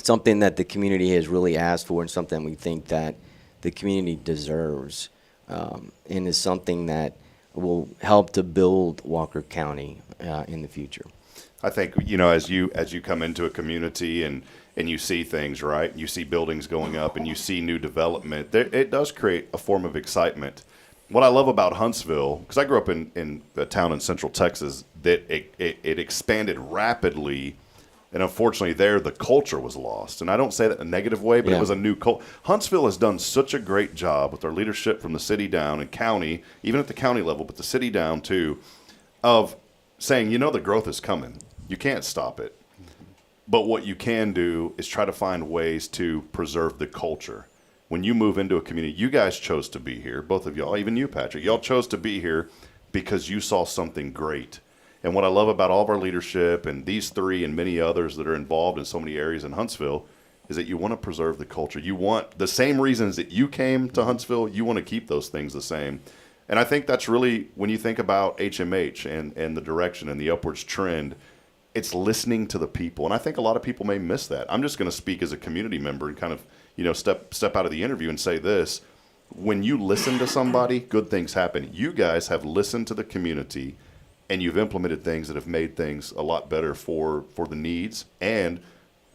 Something that the community has really asked for, and something we think that the community deserves, and is something that will help to build Walker County in the future. I think, as you come into a community and you see things, right? You see buildings going up and you see new development. It does create a form of excitement. What I love about Huntsville, because I grew up in a town in Central Texas, that it expanded rapidly. And unfortunately there, the culture was lost. And I don't say that in a negative way, but It was a new culture. Huntsville has done such a great job with their leadership from the city down and county, even at the county level, but the city down too, of saying, the growth is coming. You can't stop it. But what you can do is try to find ways to preserve the culture. When you move into a community, you guys chose to be here, both of y'all, even you, Patrick. Y'all chose to be here because you saw something great. And what I love about all of our leadership and these three and many others that are involved in so many areas in Huntsville is that you want to preserve the culture. You want the same reasons that you came to Huntsville, you want to keep those things the same. And I think that's really, when you think about HMH and the direction and the upwards trend, it's listening to the people. And I think a lot of people may miss that. I'm just going to speak as a community member and kind of, step out of the interview and say this. When you listen to somebody, good things happen. You guys have listened to the community, and you've implemented things that have made things a lot better for the needs and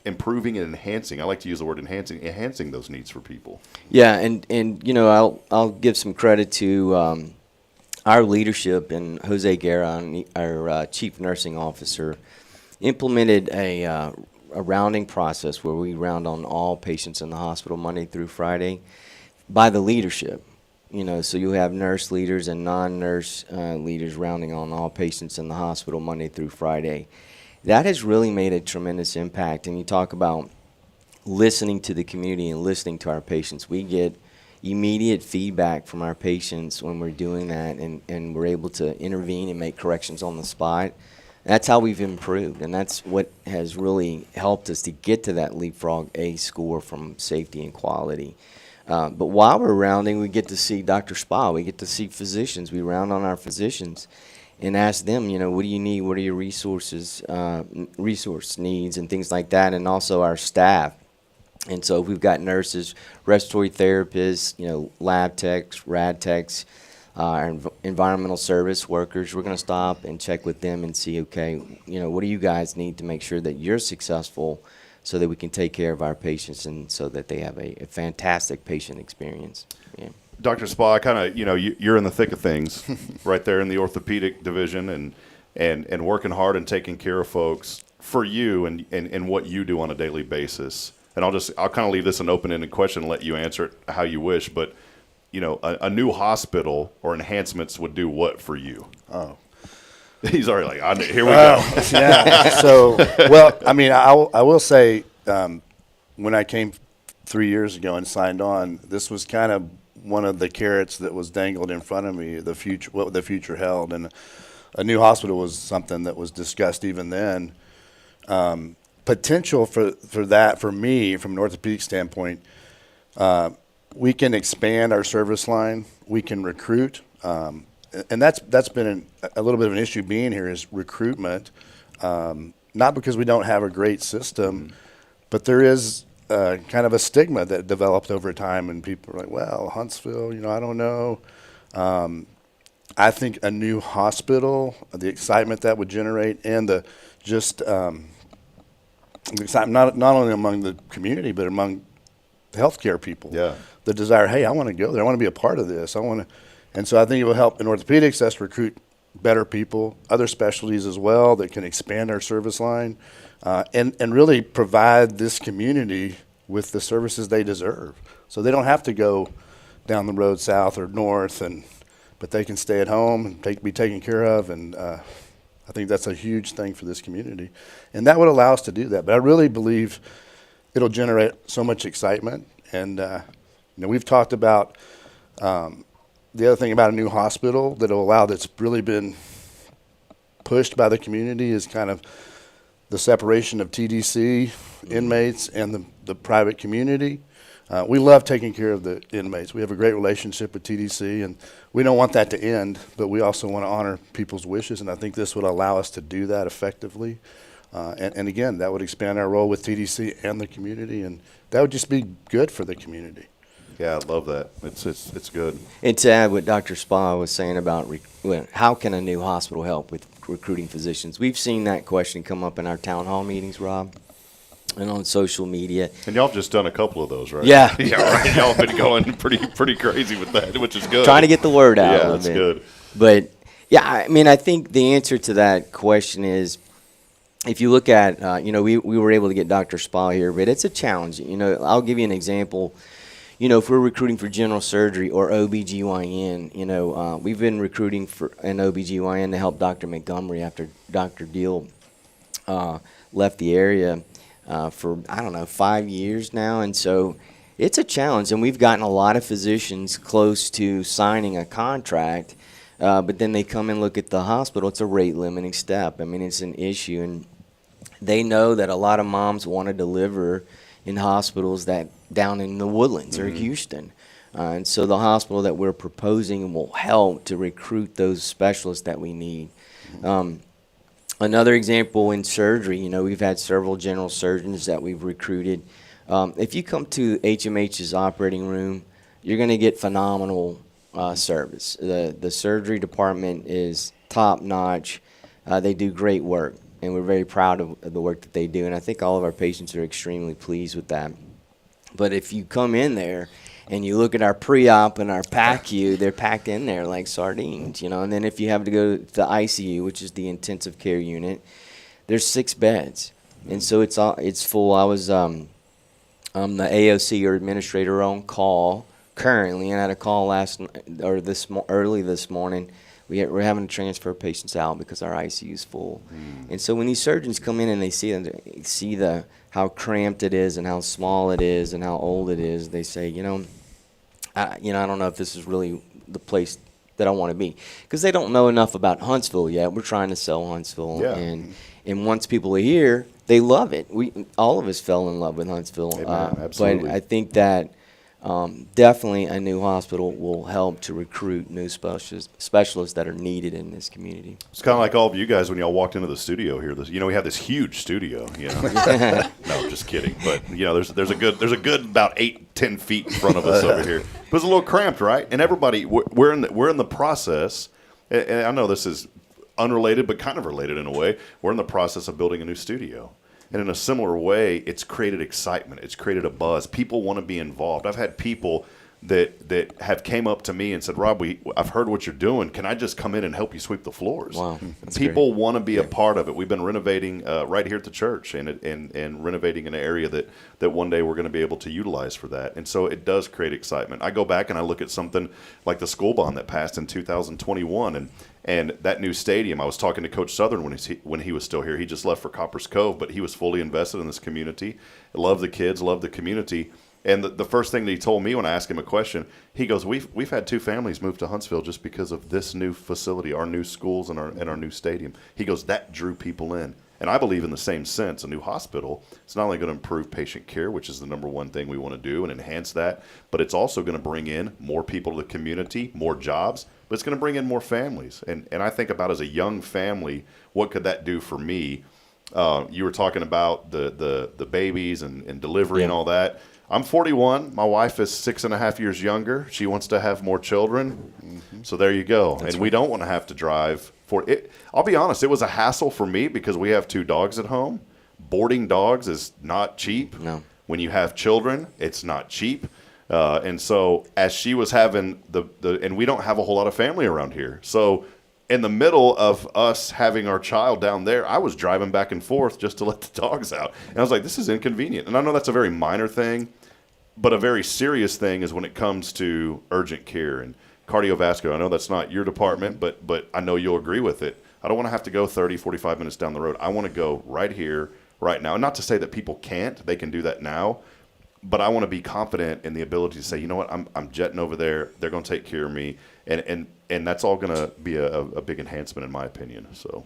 improving and enhancing. I like to use the word enhancing those needs for people. Yeah, and I'll give some credit to our leadership, and Jose Guerra, our chief nursing officer, implemented a rounding process where we round on all patients in the hospital Monday through Friday by the leadership. So you have nurse leaders and non-nurse leaders rounding on all patients in the hospital Monday through Friday. That has really made a tremendous impact. And you talk about listening to the community and listening to our patients. We get immediate feedback from our patients when we're doing that, and we're able to intervene and make corrections on the spot. That's how we've improved, and that's what has really helped us to get to that leapfrog A score from safety and quality. But while we're rounding, we get to see Dr. Spa. We get to see physicians. We round on our physicians and ask them, what do you need? What are your resource needs and things like that, and also our staff. And so we've got nurses, respiratory therapists, lab techs, rad techs, our environmental service workers. We're going to stop and check with them and see, okay, what do you guys need to make sure that you're successful so that we can take care of our patients and so that they have a fantastic patient experience. Yeah. Dr. Spa, kind of, you're in the thick of things right there in the orthopedic division and working hard and taking care of folks for you and what you do on a daily basis. And I'll kind of leave this an open-ended question and let you answer it how you wish. But a new hospital or enhancements would do what for you? Oh. He's already like, here we go. Yeah. So, well, I mean, I will say when I came 3 years ago and signed on, this was kind of one of the carrots that was dangled in front of me, what the future held. And a new hospital was something that was discussed even then. Potential for that, for me, from an orthopedic standpoint, we can expand our service line. We can recruit. And that's been a little bit of an issue being here is recruitment. Not because we don't have a great system, but there is kind of a stigma that developed over time, and people are like, well, Huntsville, I don't know. I think a new hospital, the excitement that would generate, and the excitement not only among the community, but among healthcare people. Yeah. The desire, hey, I want to go there. I want to be a part of this. And so I think it will help in orthopedics us recruit better people, other specialties as well that can expand our service line, and really provide this community with the services they deserve. So they don't have to go down the road south or north, but they can stay at home and be taken care of. And I think that's a huge thing for this community. And that would allow us to do that. But I really believe it'll generate so much excitement. And we've talked about the other thing about a new hospital that'll allow that's really been pushed by the community is kind of the separation of TDC inmates and the private community. We love taking care of the inmates. We have a great relationship with TDC, and we don't want that to end, but we also want to honor people's wishes, and I think this would allow us to do that effectively. And again, that would expand our role with TDC and the community, and that would just be good for the community. Yeah, I love that. It's good. And to add what Dr. Spa was saying about how can a new hospital help with recruiting physicians, we've seen that question come up in our town hall meetings, Rob, and on social media. And y'all have just done a couple of those, right? Yeah. Yeah, right. Y'all have been going pretty crazy with that, which is good. Trying to get the word out. Yeah, that's good. But, yeah, I mean, I think the answer to that question is, if you look at, we were able to get Dr. Spa here, but it's a challenge. I'll give you an example. If we're recruiting for general surgery or OBGYN, we've been recruiting for an OBGYN to help Dr. Montgomery after Dr. Deal left the area for, 5 years now. And so it's a challenge. And we've gotten a lot of physicians close to signing a contract, but then they come and look at the hospital. It's a rate limiting step. I mean, it's an issue. And they know that a lot of moms want to deliver in hospitals that down in the Woodlands or Houston. And so the hospital that we're proposing will help to recruit those specialists that we need. Another example in surgery, we've had several general surgeons that we've recruited. If you come to HMH's operating room, you're going to get phenomenal service. The surgery department is top notch. They do great work, and we're very proud of the work that they do. And I think all of our patients are extremely pleased with that. But if you come in there and you look at our pre-op and our PACU, they're packed in there like sardines, And then if you have to go to the ICU, which is the intensive care unit, there's 6 beds, and so it's full. I'm the AOC or administrator on call currently, and I had a call early this morning. We're having to transfer patients out because our ICU is full. And so when these surgeons come in and they see how cramped it is and how small it is and how old it is, they say, I don't know if this is really the place that I want to be, because they don't know enough about Huntsville yet. We're trying to sell Huntsville, and once people are here, they love it. All of us fell in love with Huntsville. Amen. Absolutely. But I think that definitely a new hospital will help to recruit new specialists that are needed in this community. It's kind of like all of you guys when y'all walked into the studio here. We have this huge studio. No, just kidding. But there's a good about 8-10 feet in front of us over here. But it's a little cramped, right? And everybody, we're in the process. And I know this is unrelated, but kind of related in a way. We're in the process of building a new studio. And in a similar way, it's created excitement. It's created a buzz. People want to be involved. I've had people that have came up to me and said, Rob, I've heard what you're doing. Can I just come in and help you sweep the floors? Wow, people want to be a part of it. We've been renovating right here at the church and renovating an area that one day we're going to be able to utilize for that. And so it does create excitement. I go back and I look at something like the school bond that passed in 2021 and that new stadium. I was talking to Coach Southern when he was still here. He just left for Copper's Cove, but he was fully invested in this community. Love the kids, love the community. And the first thing that he told me when I asked him a question, he goes, "We've had 2 families move to Huntsville just because of this new facility, our new schools, and our new stadium." He goes, "That drew people in." And I believe in the same sense, a new hospital, it's not only going to improve patient care, which is the number one thing we want to do and enhance that, but it's also going to bring in more people to the community, more jobs, but it's going to bring in more families. And I think about as a young family, what could that do for me? You were talking about the babies and delivery and all that. I'm 41. My wife is 6.5 years younger. She wants to have more children. Mm-hmm. So there you go. That's and we don't want to have to drive for it. I'll be honest, it was a hassle for me because we have 2 dogs at home. Boarding dogs is not cheap. No. When you have children, it's not cheap. And so as she was having and we don't have a whole lot of family around here. So in the middle of us having our child down there, I was driving back and forth just to let the dogs out. And I was like, this is inconvenient. And I know that's a very minor thing, but a very serious thing is when it comes to urgent care and cardiovascular. I know that's not your department, but I know you'll agree with it. I don't want to have to go 30, 45 minutes down the road. I want to go right here, right now. And not to say that people can't. They can do that now. But I want to be confident in the ability to say, you know what, I'm jetting over there. They're going to take care of me. And that's all going to be a big enhancement in my opinion. So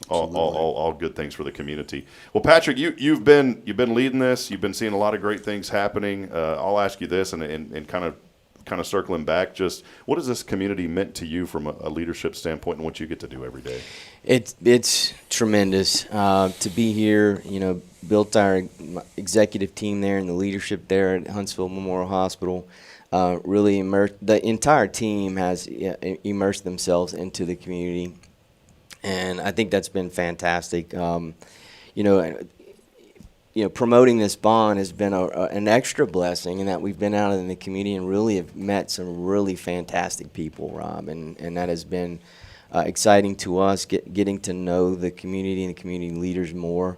all good things for the community. Well, Patrick, you've been leading this. You've been seeing a lot of great things happening. I'll ask you this and kind of circling back, just what has this community meant to you from a leadership standpoint and what you get to do every day? It's tremendous to be here. Built our executive team there and the leadership there at Huntsville Memorial Hospital. Really immersed. The entire team has immersed themselves into the community, and I think that's been fantastic. Promoting this bond has been an extra blessing in that we've been out in the community and really have met some really fantastic people, Rob, and that has been exciting to us, getting to know the community and the community leaders more.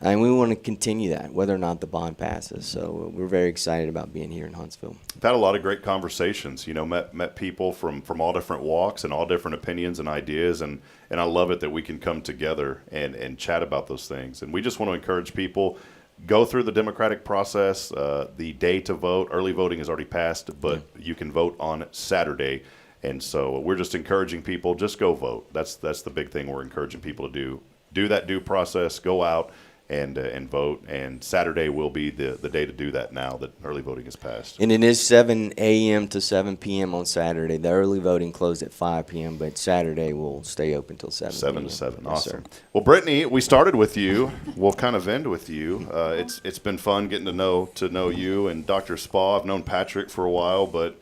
And we want to continue that, whether or not the bond passes. So we're very excited about being here in Huntsville. I've had a lot of great conversations, met people from all different walks and all different opinions and ideas. And I love it that we can come together and chat about those things. And we just want to encourage people, go through the democratic process. The day to vote, early voting has already passed, but you can vote on Saturday. And so we're just encouraging people, just go vote. That's the big thing we're encouraging people to do. Do that due process, go out and vote, and Saturday will be the day to do that now that early voting is passed. And it is 7 a.m. to 7 p.m. on Saturday. The early voting closed at 5 p.m., but Saturday will stay open till 7 7 to 7. Yes, awesome. Sir. Well, Brittany, we started with you. We'll kind of end with you. It's been fun getting to know you and Dr. Spa. I've known Patrick for a while, but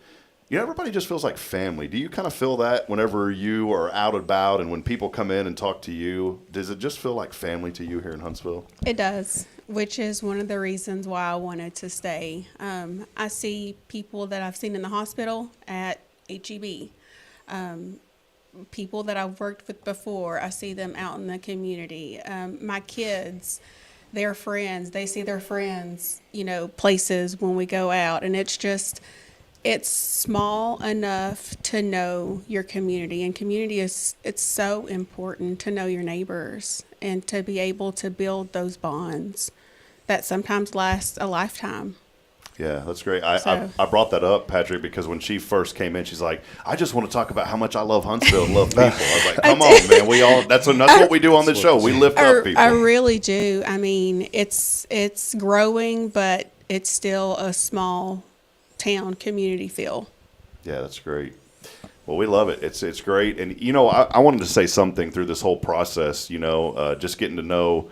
everybody just feels like family. Do you kind of feel that whenever you are out and about and when people come in and talk to you? Does it just feel like family to you here in Huntsville? It does, which is one of the reasons why I wanted to stay. I see people that I've seen in the hospital at HEB, people that I've worked with before. I see them out in the community. My kids, their friends, they see their friends, places when we go out, and it's small enough to know your community, and community it's so important to know your neighbors and to be able to build those bonds that sometimes last a lifetime. Yeah, that's great. I brought that up, Patrick, because when she first came in, she's like, I just want to talk about how much I love Huntsville and love people. I was like, come on, man. That's what we do on this show. We lift up people. I really do. I mean, it's growing, but it's still a small town community feel. Yeah, that's great. Well, we love it. It's great. And, I wanted to say something through this whole process, just getting to know,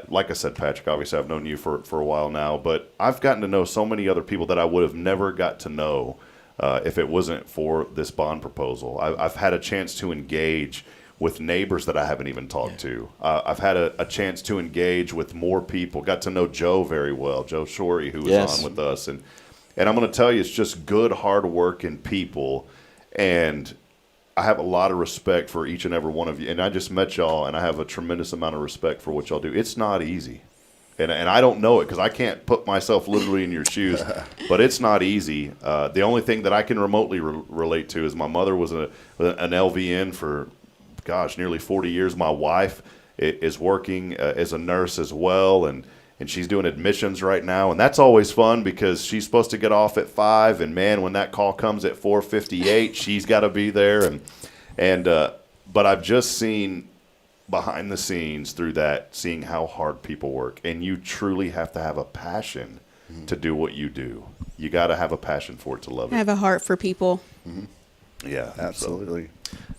like I said, Patrick, obviously I've known you for a while now, but I've gotten to know so many other people that I would have never got to know if it wasn't for this bond proposal. I've had a chance to engage with neighbors that I haven't even talked to. I've had a chance to engage with more people, got to know Joe very well, Joe Shorey, who was on with us, And I'm going to tell you, it's just good, hard-working people. And I have a lot of respect for each and every one of you. And I just met y'all, and I have a tremendous amount of respect for what y'all do. It's not easy. And I don't know it because I can't put myself literally in your shoes. But it's not easy. The only thing that I can remotely relate to is my mother was an LVN for, nearly 40 years. My wife is working as a nurse as well, and she's doing admissions right now. And that's always fun because she's supposed to get off at 5, and man, when that call comes at 4:58, she's got to be there. But I've just seen behind the scenes through that, seeing how hard people work, and you truly have to have a passion to do what you do. You got to have a passion for it to love it. I have a heart for people. Yeah, absolutely.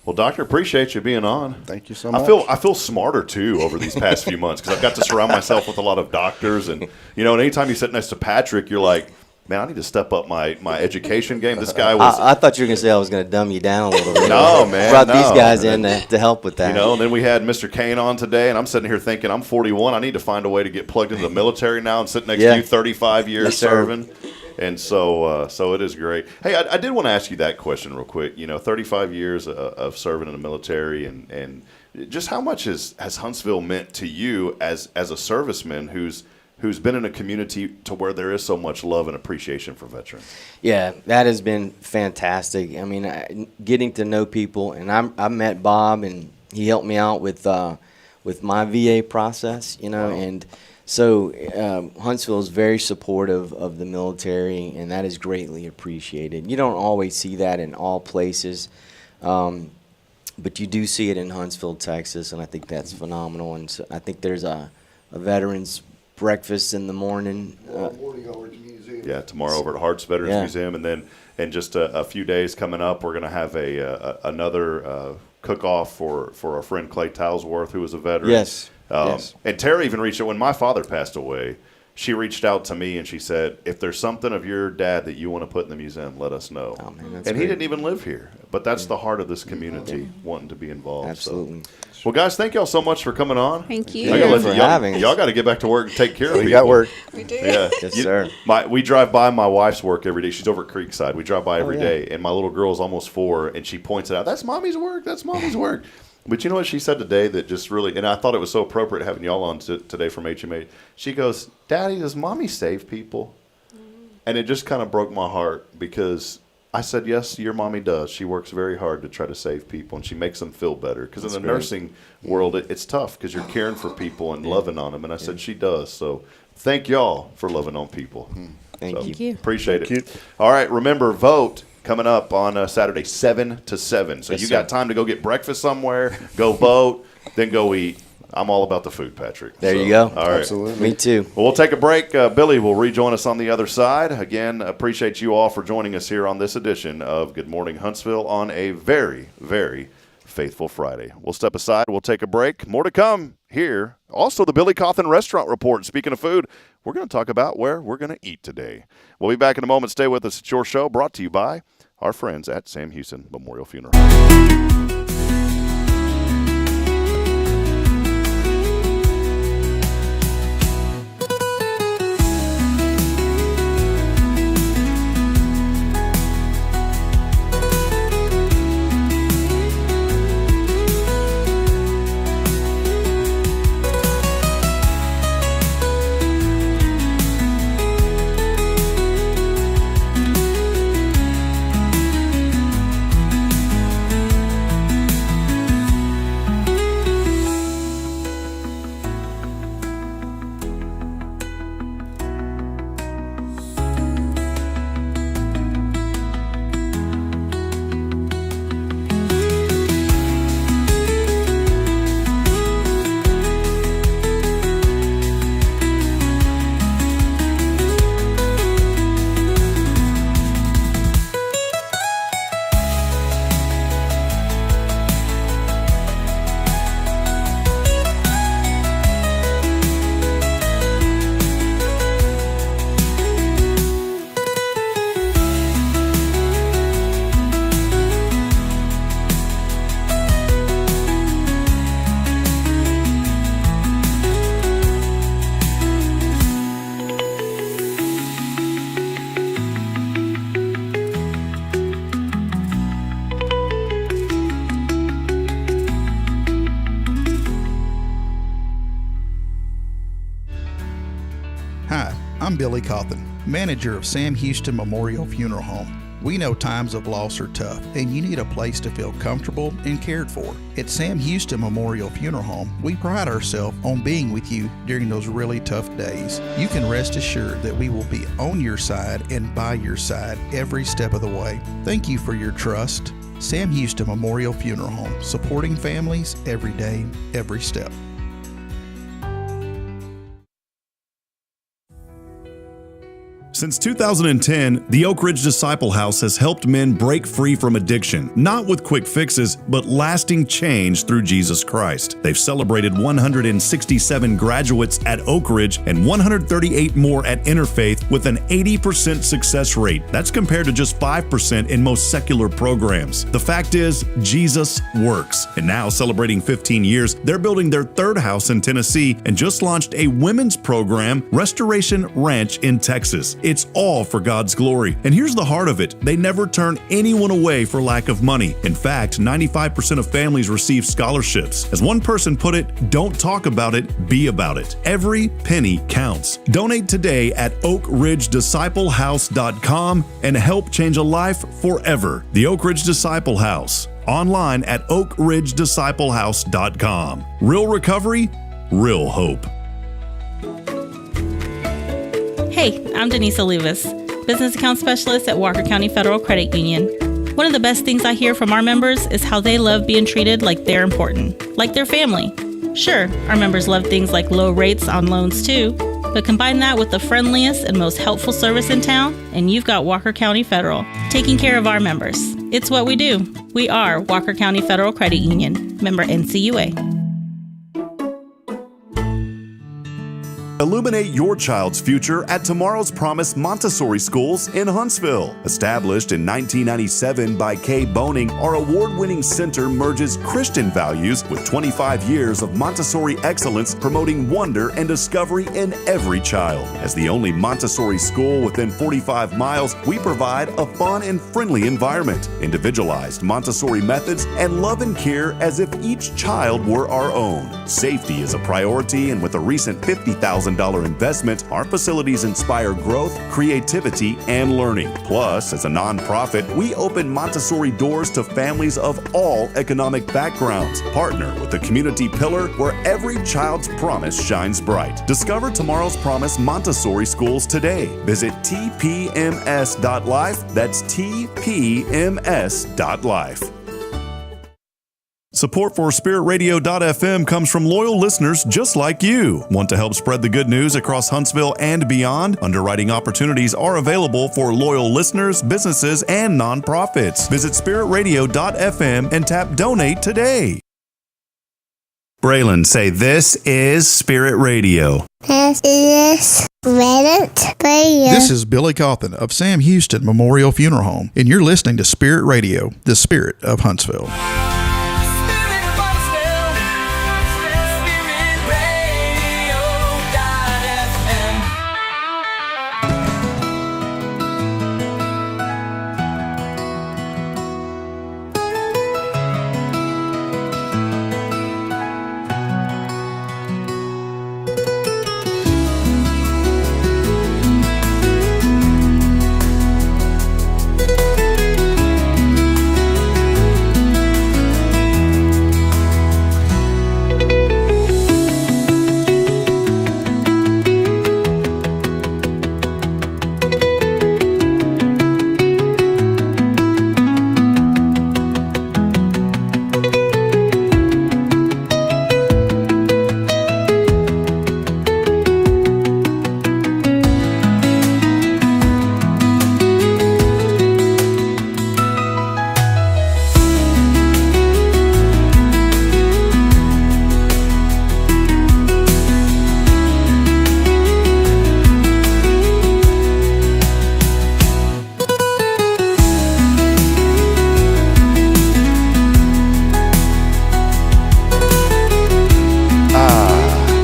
Well, Doctor, appreciate you being on. Thank you so much. I feel smarter too over these past few months because I've got to surround myself with a lot of doctors, and and anytime you sit next to Patrick, you're like, man, I need to step up my education game. This guy was. I thought you were going to say I was going to dumb you down a little bit. No, man. Brought these guys in to help with that. And then we had Mr. Kane on today, and I'm sitting here thinking, I'm 41. I need to find a way to get plugged into the military now and sit next to you 35 years serving. And so it is great. Hey, I did want to ask you that question real quick. 35 years of serving in the military, and just how much has Huntsville meant to you as a serviceman who's been in a community to where there is so much love and appreciation for veterans? Yeah, that has been fantastic. I mean, getting to know people, and I met Bob, and he helped me out with my VA process, Wow. and so Huntsville is very supportive of the military, and that is greatly appreciated. You don't always see that in all places, but you do see it in Huntsville, Texas, and I think that's phenomenal. And so I think there's a veterans breakfast in the morning. Morning over at the museum. Yeah, tomorrow over at Hart's Veterans Museum, and then in just a few days coming up, we're going to have another cook-off for our friend Clay Talsworth, who was a veteran. Yes. Yes. And Terry even reached out when my father passed away. She reached out to me and she said, "If there's something of your dad that you want to put in the museum, let us know." Oh, man, and he didn't even live here, but that's the heart of this community, wanting to be involved. Absolutely. So. Well, guys, thank y'all so much for coming on. Thank you. For having us. Y'all got to get back to work and take care of people. We got work. We do. Yeah. Yes, sir. We drive by my wife's work every day. She's over at Creekside. We drive by every day, and my little girl is almost 4, and she points it out. That's Mommy's work. That's Mommy's work. But you know what she said today that just really, and I thought it was so appropriate having y'all on today from HMH. She goes, "Daddy, does Mommy save people?" And it just kind of broke my heart because I said, yes, your mommy does. She works very hard to try to save people, and she makes them feel better. Because in the nursing world, it's tough because you're caring for people and loving on them. And I said, she does. So thank y'all for loving on people. Thank you. Appreciate it. All right, remember, vote. Coming up on Saturday, 7 to 7. So Yes, you sir. got time to go get breakfast somewhere, go vote, then go eat. I'm all about the food, Patrick. There you go. All right. Absolutely. Me too. Well, we'll take a break. Billy will rejoin us on the other side. Again, appreciate you all for joining us here on this edition of Good Morning Huntsville on a very, very faithful Friday. We'll step aside. We'll take a break. More to come here. Also, the Billy Cawthon Restaurant Report. Speaking of food, we're going to talk about where we're going to eat today. We'll be back in a moment. Stay with us. It's your show brought to you by our friends at Sam Houston Memorial Funeral. I'm Billy Cawthon, manager of Sam Houston Memorial Funeral Home. We know times of loss are tough, and you need a place to feel comfortable and cared for. At Sam Houston Memorial Funeral Home, we pride ourselves on being with you during those really tough days. You can rest assured that we will be on your side and by your side every step of the way. Thank you for your trust. Sam Houston Memorial Funeral Home, supporting families every day, every step. Since 2010, the Oak Ridge Disciple House has helped men break free from addiction, not with quick fixes, but lasting change through Jesus Christ. They've celebrated 167 graduates at Oak Ridge and 138 more at Interfaith with an 80% success rate. That's compared to just 5% in most secular programs. The fact is, Jesus works. And now, celebrating 15 years, they're building their third house in Tennessee and just launched a women's program, Restoration Ranch in Texas. It's all for God's glory. And here's the heart of it. They never turn anyone away for lack of money. In fact, 95% of families receive scholarships. As one person put it, don't talk about it, be about it. Every penny counts. Donate today at oakridgedisciplehouse.com and help change a life forever. The Oak Ridge Disciple House. Online at oakridgedisciplehouse.com. Real recovery, real hope. Hey, I'm Denise Olivas, Business Account Specialist at Walker County Federal Credit Union. One of the best things I hear from our members is how they love being treated like they're important, like their family. Sure, our members love things like low rates on loans too, but combine that with the friendliest and most helpful service in town, and you've got Walker County Federal, taking care of our members. It's what we do. We are Walker County Federal Credit Union, member NCUA. Illuminate your child's future at Tomorrow's Promise Montessori Schools in Huntsville. Established in 1997 by Kay Boning, our award-winning center merges Christian values with 25 years of Montessori excellence, promoting wonder and discovery in every child. As the only Montessori school within 45 miles, we provide a fun and friendly environment, individualized Montessori methods, and love and care as if each child were our own. Safety is a priority, and with a recent $50,000 investment, our facilities inspire growth, creativity, and learning. Plus, as a nonprofit, we open Montessori doors to families of all economic backgrounds. Partner with the community pillar where every child's promise shines bright. Discover Tomorrow's Promise Montessori Schools today. Visit tpms.life. That's tpms.life. Support for SpiritRadio.fm comes from loyal listeners just like you. Want to help spread the good news across Huntsville and beyond? Underwriting opportunities are available for loyal listeners, businesses, and nonprofits. Visit SpiritRadio.fm and tap Donate today. Braylon, say, this is Spirit Radio. This is Spirit Radio. This is Billy Cawthon of Sam Houston Memorial Funeral Home, and you're listening to Spirit Radio, the spirit of Huntsville.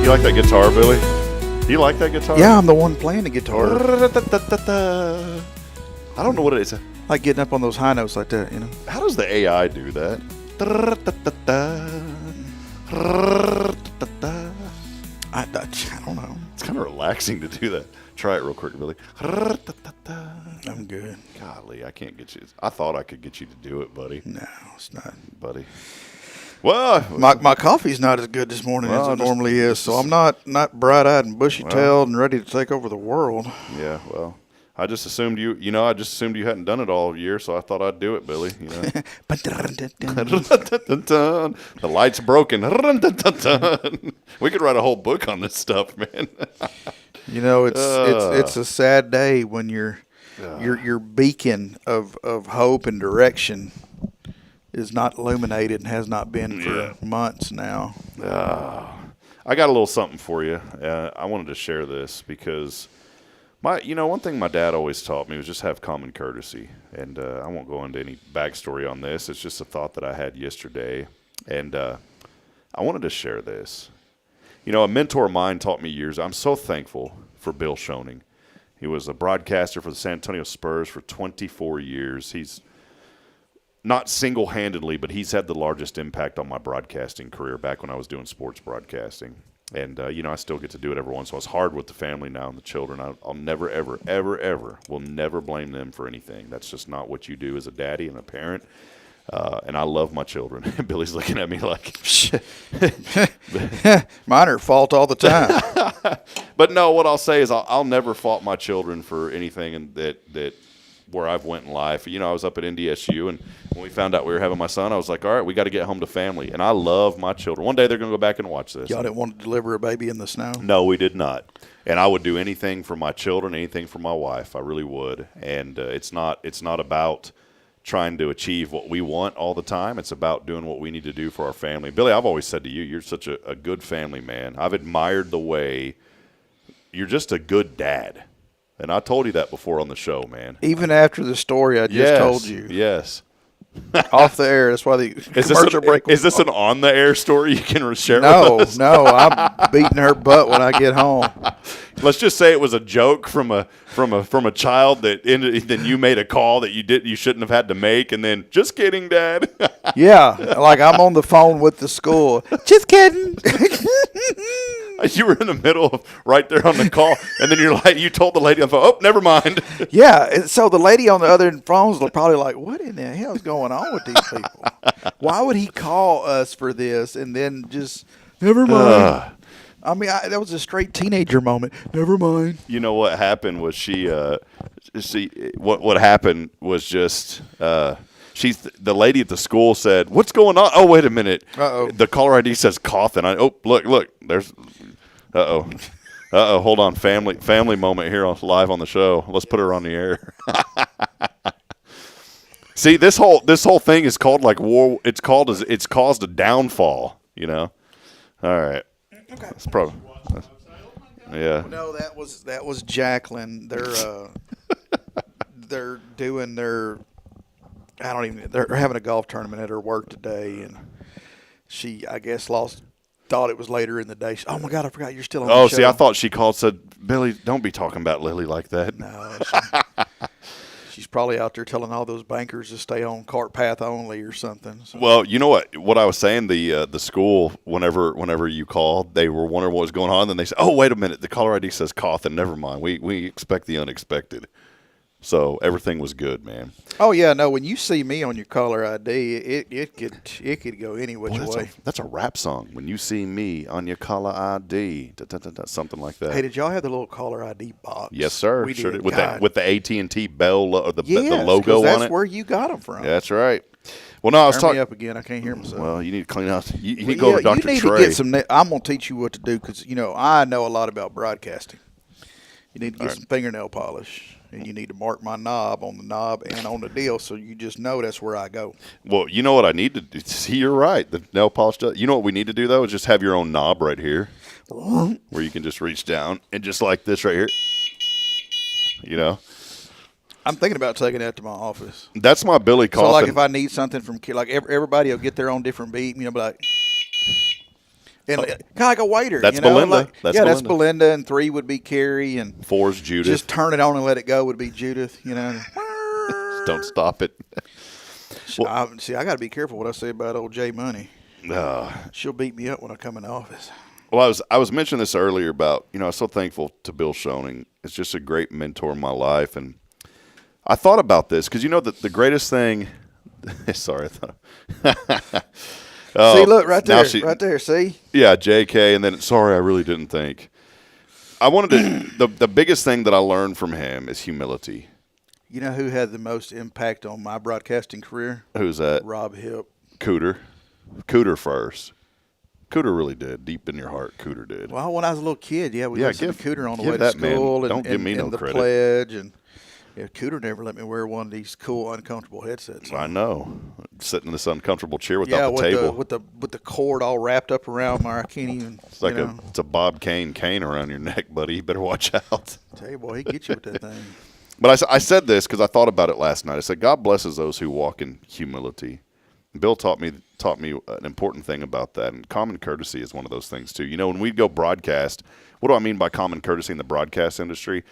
You like that guitar, Billy? Do you like that guitar? Yeah, I'm the one playing the guitar. I don't know what it is. Like getting up on those high notes like that, you know. How does the AI do that? I don't know. It's kind of relaxing to do that. Try it real quick, Billy. I'm good. Golly, I can't get you. I thought I could get you to do it, buddy. No, it's not. Buddy. Well, my coffee's not as good this morning as it normally is, so I'm not bright-eyed and bushy-tailed and ready to take over the world. Yeah, well, I just assumed you hadn't done it all year, so I thought I'd do it, Billy. You know. The light's broken. We could write a whole book on this stuff, man. You know, it's a sad day when your beacon of hope and direction is not illuminated and has not been for months now. I got a little something for you. I wanted to share this because one thing my dad always taught me was just have common courtesy. And I won't go into any backstory on this. It's just a thought that I had yesterday. And I wanted to share this. You know, a mentor of mine taught me years. I'm so thankful for Bill Schoening. He was a broadcaster for the San Antonio Spurs for 24 years. He's not single-handedly, but he's had the largest impact on my broadcasting career back when I was doing sports broadcasting. And, I still get to do it every once in a while. It's hard with the family now and the children. I'll never, ever, ever, ever will never blame them for anything. That's just not what you do as a daddy and a parent. And I love my children. Billy's looking at me like, mine are fault all the time. But no, what I'll say is I'll never fault my children for anything that where I've went in life. You know, I was up at NDSU, and when we found out we were having my son, I was like, all right, we got to get home to family. And I love my children. One day they're going to go back and watch this. Y'all didn't want to deliver a baby in the snow? No, we did not. And I would do anything for my children, anything for my wife. I really would. And it's not about trying to achieve what we want all the time. It's about doing what we need to do for our family. Billy, I've always said to you, you're such a good family man. I've admired the way you're just a good dad. And I told you that before on the show, man. Even after the story I just told you. Yes. Off the air. That's why the commercial break. Is this an on-the-air story you can share with us? No. I'm beating her butt when I get home. Let's just say it was a joke from a child that then you made a call that you shouldn't have had to make, and then just kidding, Dad. Yeah, like I'm on the phone with the school. Just kidding. You were in the middle of right there on the call, and then you told the lady on the phone, oh, never mind. Yeah, so the lady on the other end phones was probably like, what in the hell is going on with these people? Why would he call us for this and then just, never mind. I mean, that was a straight teenager moment. Never mind. You know what happened was what happened was just the lady at the school said, what's going on? Oh, wait a minute. Uh-oh. The caller ID says cough, and look, there's hold on, family moment here live on the show. Let's put her on the air. See, this whole thing is called like war. It's caused a downfall, you know. All right. Okay. That's probably yeah. No, that was Jacqueline. They're doing they're having a golf tournament at her work today, and she, I guess, thought it was later in the day. Oh my God, I forgot you're still on the show. Oh, see, I thought she called, said, Billy, don't be talking about Lily like that. No, she's probably out there telling all those bankers to stay on cart path only or something. So. Well, you know what I was saying, the school, whenever you called, they were wondering what was going on. Then they said, oh, wait a minute, the caller ID says cough, and never mind. We expect the unexpected. So everything was good, man. Oh yeah, no. When you see me on your caller ID, it could go any which way. That's a rap song. When you see me on your caller ID, something like that. Hey, did y'all have the little caller ID box? Yes, sir. We sure did. With the AT&T Bell the logo on it. That's where you got them from. Yeah, that's right. Well, no, I was talking. Turn me up again. I can't hear myself. Well, you need to clean out. You need to go to Dr. You need Trey. to get some. I'm gonna teach you what to do because I know a lot about broadcasting. You need to get some fingernail polish. And you need to mark my knob on the knob and on the deal so you just know that's where I go. Well, you know what I need to do? See, you're right. The nail polish does. You know what we need to do, though, is just have your own knob right here where you can just reach down and just like this right here. You know? I'm thinking about taking that to my office. That's my Billy Coffin. So, like, if I need something from – like, everybody will get their own different beat, be like – and kind of like a waiter. That's Belinda. That's Belinda, and 3 would be Carrie, and 4's Judith. Just turn it on and let it go would be Judith. Don't stop it. I got to be careful what I say about old J Money. She'll beat me up when I come in the office. Well, I was mentioning this earlier about, I'm so thankful to Bill Schoening. It's just a great mentor in my life. And I thought about this because, the greatest thing – sorry. See, look, right there, see? Yeah, JK, and then, sorry, I really didn't think. I wanted to – the biggest thing that I learned from him is humility. You know who had the most impact on my broadcasting career? Who's that? Rob Hipp. Cooter first. Cooter really did. Deep in your heart, Cooter did. Well, when I was a little kid, we listened to Cooter on the way to Man, school don't give me no the credit. Pledge. And Cooter never let me wear one of these cool, uncomfortable headsets. I know. Sitting in this uncomfortable chair without the table. with the cord all wrapped up around my, I can't even. It's like it's a Bob Kane cane around your neck, buddy. You better watch out. Tell you, boy, he gets you with that thing. But I said this because I thought about it last night. I said, God blesses those who walk in humility. Bill taught me an important thing about that, and common courtesy is one of those things too. When we go broadcast, what do I mean by common courtesy in the broadcast industry?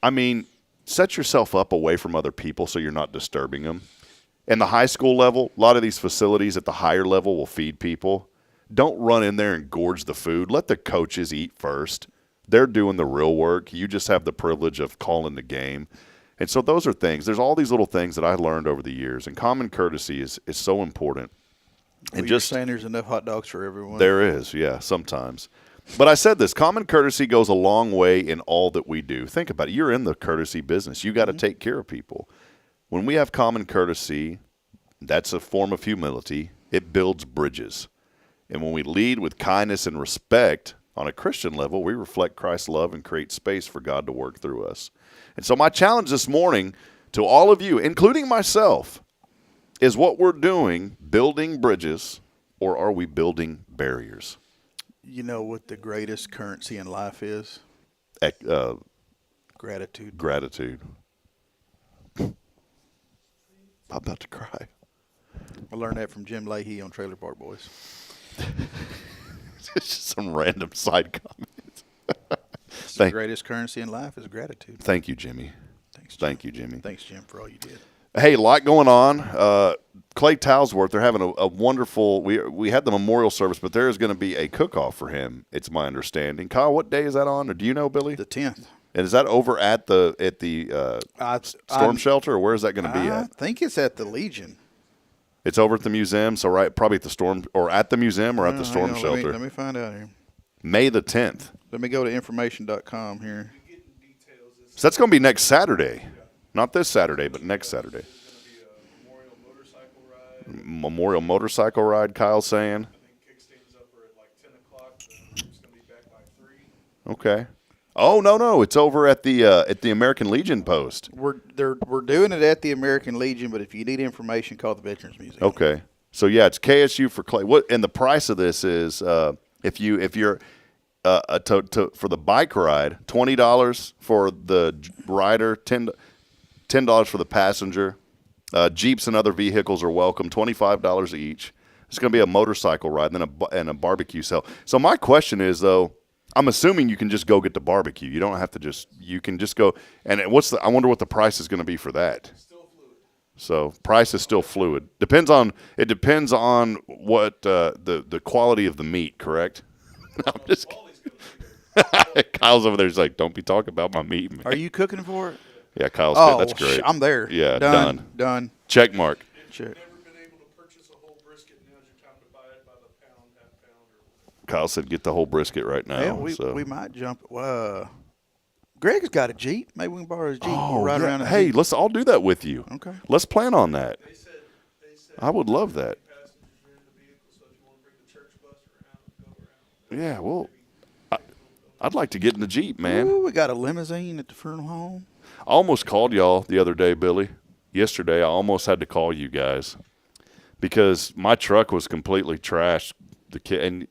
I mean, set yourself up away from other people so you're not disturbing them. In the high school level, a lot of these facilities at the higher level will feed people. Don't run in there and gorge the food. Let the coaches eat first. They're doing the real work. You just have the privilege of calling the game. And so those are things. There's all these little things that I learned over the years, and common courtesy is so important. And you're saying there's enough hot dogs for everyone. There is, yeah, sometimes. But I said this, common courtesy goes a long way in all that we do. Think about it. You're in the courtesy business. You got to take care of people. When we have common courtesy, that's a form of humility. It builds bridges. And when we lead with kindness and respect on a Christian level, we reflect Christ's love and create space for God to work through us. And so my challenge this morning to all of you, including myself, is what we're doing building bridges, or are we building barriers? You know what the greatest currency in life is? Gratitude. Gratitude. I'm about to cry. I learned that from Jim Leahy on Trailer Park Boys. It's just some random side comments. The greatest currency in life is gratitude. Thank you, Jimmy. Thanks, Jim. Thank you, Jimmy. Thanks, Jim, for all you did. Hey, a lot going on. Clay Talsworth, they're having a wonderful – we had the memorial service, but there is going to be a cook-off for him, it's my understanding. Kyle, what day is that on? Or do you know, Billy? The 10th. And is that over at the storm shelter, or where is that going to be at? I think it's at the Legion. It's over at the museum, so probably at the storm – or at the museum or at the storm shelter. Let me find out here. May the 10th. Let me go to information.com here. So that's going to be next Saturday. Not this Saturday, but next Saturday. Memorial motorcycle ride, Kyle's saying. Okay. Oh, no. It's over at the American Legion post. We're doing it at the American Legion, but if you need information, call the Veterans Museum. Okay. So yeah, it's KSU for Clay. And the price of this is if you're for the bike ride, $20 for the rider, $10 for the passenger. Jeeps and other vehicles are welcome, $25 each. It's going to be a motorcycle ride and a barbecue sale. So my question is, though, I'm assuming you can just go get the barbecue. You don't have to you can just go. And I wonder what the price is going to be for that. Still fluid. So price is still fluid. It depends on what the quality of the meat, correct? No, I'm just kidding. Kyle's over there. He's like, don't be talking about my meat, man. Are you cooking for it? Yeah, Kyle's good. That's great. I'm there. Yeah, done. Check mark. Check. Kyle said, "Get the whole brisket right now." Yeah, we might jump. Greg's got a Jeep. Maybe we can borrow his Jeep. Oh, ride around. Hey, I'll do that with you. Okay. Let's plan on that. They said I would love that. Yeah, well, I'd like to get in the Jeep, man. Ooh, we got a limousine at the funeral home. I almost called y'all the other day, Billy. Yesterday, I almost had to call you guys because my truck was completely trashed. And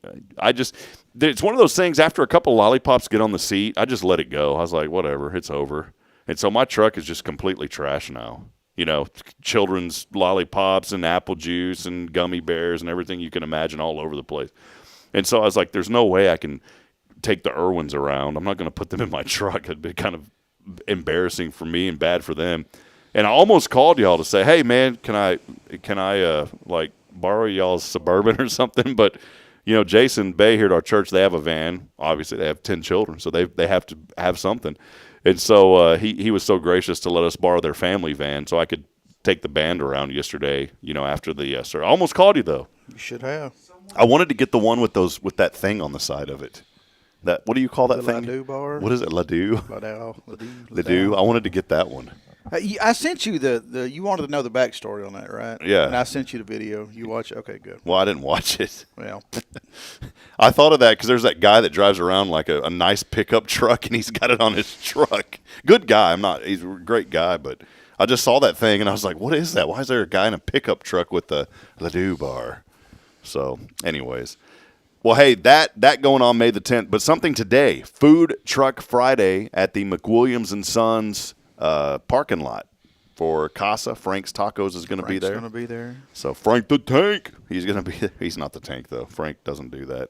it's one of those things, after a couple of lollipops get on the seat, I just let it go. I was like, whatever, it's over. And so my truck is just completely trashed now. You know, children's lollipops and apple juice and gummy bears and everything you can imagine all over the place. And so I was like, there's no way I can take the Irwins around. I'm not going to put them in my truck. It'd be kind of embarrassing for me and bad for them. And I almost called y'all to say, hey, man, can I like borrow y'all's Suburban or something? But Jason Bay here at our church, they have a van. Obviously, they have 10 children, so they have to have something. And so he was so gracious to let us borrow their family van so I could take the band around yesterday, after the service. I almost called you, though. You should have. I wanted to get the one with that thing on the side of it. What do you call that the thing? Ladue bar? What is it? Ladue? Ladue. I wanted to get that one. I sent you you wanted to know the backstory on that, right? Yeah. And I sent you the video. You watch it? Okay, good. Well, I didn't watch it. Well. I thought of that because there's that guy that drives around like a nice pickup truck, and he's got it on his truck. Good guy. He's a great guy, but I just saw that thing, and I was like, what is that? Why is there a guy in a pickup truck with the Ladue bar? So, anyways. Well, hey, that going on May the 10th, but something today, Food Truck Friday at the McWilliams & Sons parking lot for Casa. Frank's Tacos is going to be there. Frank's going to be there. So Frank the Tank, he's going to be. He's not the tank though. Frank doesn't do that.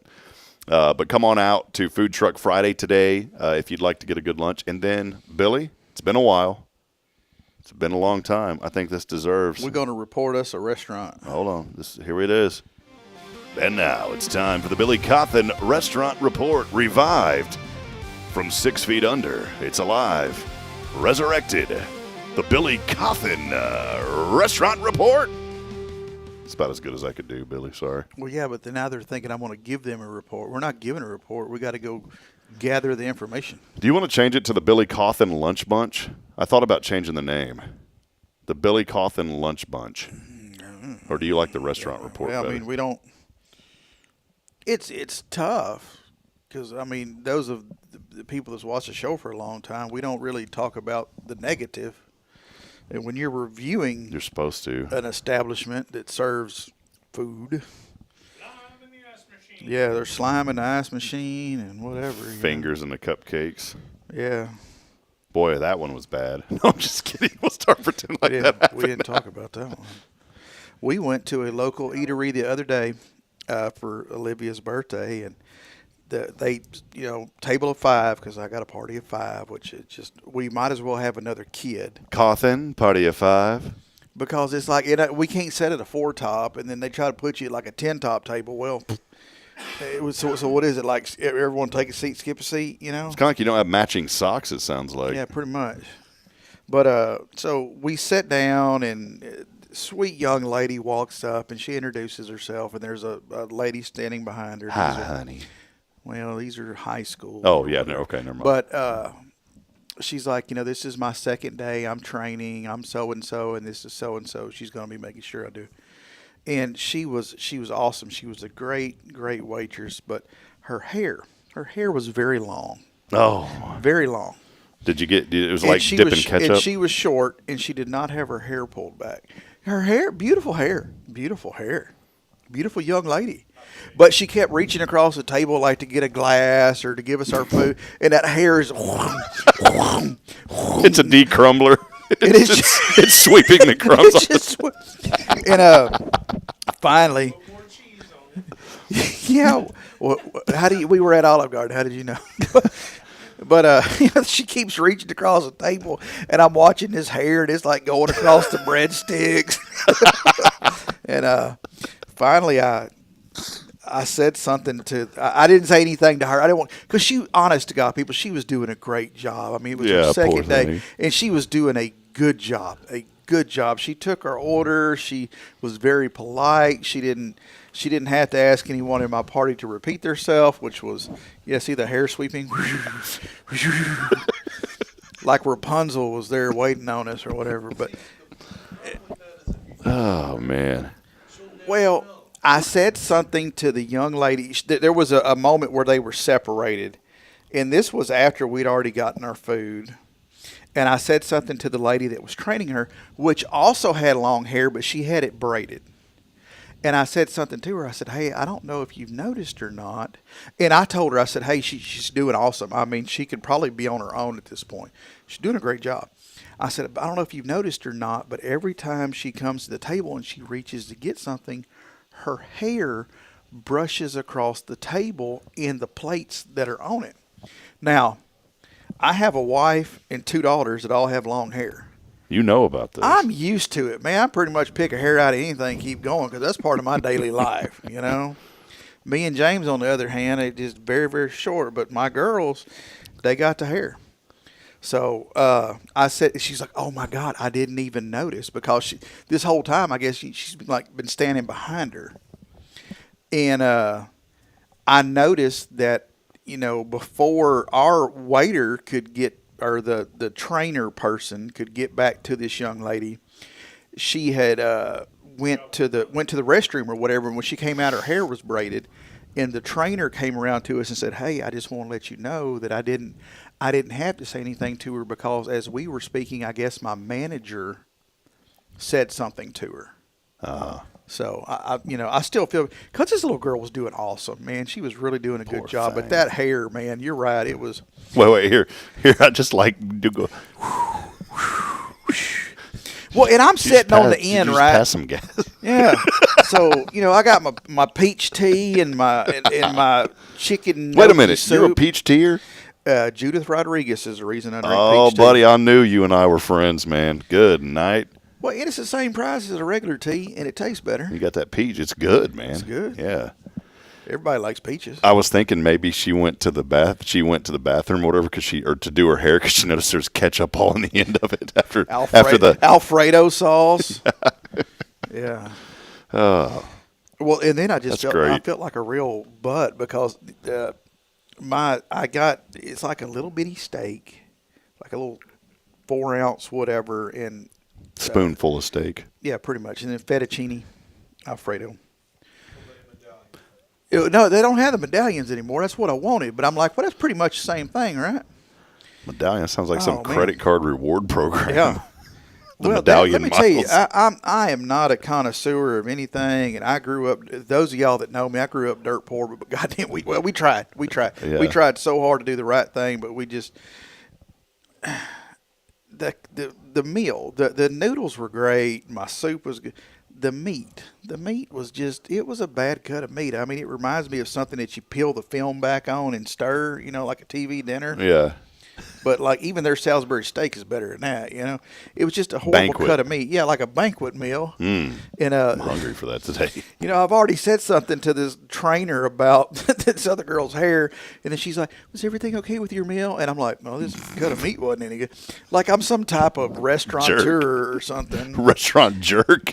But come on out to Food Truck Friday today if you'd like to get a good lunch. And then Billy, it's been a while. It's been a long time. I think this deserves. We're going to report us a restaurant. Hold on. Here it is. And now it's time for the Billy Cawthon Restaurant Report, revived from 6 feet under. It's alive, resurrected. The Billy Cawthon Restaurant Report. It's about as good as I could do, Billy. Sorry. Well, yeah, but then now they're thinking I want to give them a report. We're not giving a report. We got to go gather the information. Do you want to change it to the Billy Cawthon Lunch Bunch? I thought about changing the name. The Billy Cawthon Lunch Bunch. Or do you like the restaurant report well, better? I mean, we don't. It's tough because, I mean, those of the people that's watched the show for a long time, we don't really talk about the negative. And when you're reviewing you're supposed to an establishment that serves food. Yeah, there's slime in the ice machine and whatever. Fingers in the cupcakes. Yeah. Boy, that one was bad. No, I'm just kidding. We'll start pretending like that. We didn't talk about that one. We went to a local eatery the other day for Olivia's birthday, and they table of 5 because I got a party of 5, which is just we might as well have another kid. Cawthon, party of 5. Because it's like we can't set it a 4 top, and then they try to put you at like a 10 top table. Well, it was so what is it like? Everyone take a seat, skip a seat, It's kind of like you don't have matching socks. It sounds like. Yeah, pretty much. But so we sat down, and sweet young lady walks up, and she introduces herself, and there's a lady standing behind her. Hi, honey. Well, these are high school. Oh, yeah. No, okay, never mind. But she's like, this is my second day. I'm training. I'm so-and-so, and this is so-and-so. She's going to be making sure I do. And she was awesome. She was a great, great waitress, but her hair was very long. Oh. Very long. Did you get, it was like dipping ketchup? And she was short, and she did not have her hair pulled back. Her hair, beautiful hair. Beautiful hair. Beautiful young lady. But she kept reaching across the table like to get a glass or to give us our food, and that hair is. It's a decrumbler. It's sweeping the crumbs off. And finally, yeah. Well, we were at Olive Garden. How did you know? But she keeps reaching across the table, and I'm watching this hair, and it's like going across the breadsticks. And finally, I said something I didn't say anything to her. I didn't want, because she, honest to God, people, she was doing a great job. I mean, it was her second day, and she was doing a good job. She took our order. She was very polite. She didn't have to ask anyone in my party to repeat themselves, which was, see the hair sweeping? Like Rapunzel was there waiting on us or whatever. But oh, man. Well, I said something to the young lady. There was a moment where they were separated, and this was after we'd already gotten our food. And I said something to the lady that was training her, which also had long hair, but she had it braided. And I said something to her. I said, hey, I don't know if you've noticed or not. And I told her, I said, hey, she's doing awesome. I mean, she could probably be on her own at this point. She's doing a great job. I said, I don't know if you've noticed or not, but every time she comes to the table and she reaches to get something, her hair brushes across the table in the plates that are on it. Now, I have a wife and 2 daughters that all have long hair. You know about this. I'm used to it, man. I pretty much pick a hair out of anything and keep going because that's part of my daily life, Me and James, on the other hand, it just very, very short. But my girls, they got the hair. So I said, she's like, "Oh my God, I didn't even notice," because this whole time, I guess she's been standing behind her, and I noticed that before our waiter could get, or the trainer person could get back to this young lady, she had went to the restroom or whatever, and when she came out, her hair was braided, and the trainer came around to us and said, "Hey, I just want to let you know that I didn't have to say anything to her, because as we were speaking, I guess my manager said something to her." So I still feel, because this little girl was doing awesome, man. She was really doing a good job. But that hair, man, you're right. It was. Wait, here. I just like to go. Well, and I'm sitting on the end, right? Pass some gas. Yeah. So I got my peach tea and my chicken. Wait a minute, soup. you're a peach teaer? Judith Rodriguez is the reason I drink peach tea. Oh, buddy, I knew you and I were friends, man. Good night. Well, and it's the same price as a regular tea, and it tastes better. You got that peach. It's good, man. It's good. Yeah. Everybody likes peaches. I was thinking maybe she went to the bathroom or whatever, or to do her hair, because she noticed there's ketchup all in the end of it after the Alfredo sauce. Yeah. Well, and then I just felt like a real butt, because it's like a little bitty steak, like a little 4-ounce whatever, and spoonful of steak. Yeah, pretty much, and then fettuccine Alfredo. No, they don't have the medallions anymore. That's what I wanted, but I'm like, well, that's pretty much the same thing, right? Medallion sounds like some credit card reward program. Yeah. Medallion. Let me tell you, I am not a connoisseur of anything, and I grew up. Those of y'all that know me, I grew up dirt poor, but goddamn, we tried. Yeah. We tried so hard to do the right thing, but we just the meal, the noodles were great. My soup was good. The meat was it was a bad cut of meat. I mean, it reminds me of something that you peel the film back on and stir, like a TV dinner. Yeah. But like even their Salisbury steak is better than that, It was just a horrible cut of meat. Yeah, like a banquet meal. And I'm hungry for that today. I've already said something to this trainer about this other girl's hair, and then she's like, "Was everything okay with your meal?" And I'm like, "No, this cut of meat wasn't any good." Like I'm some type of restaurateur or something. Restaurant jerk.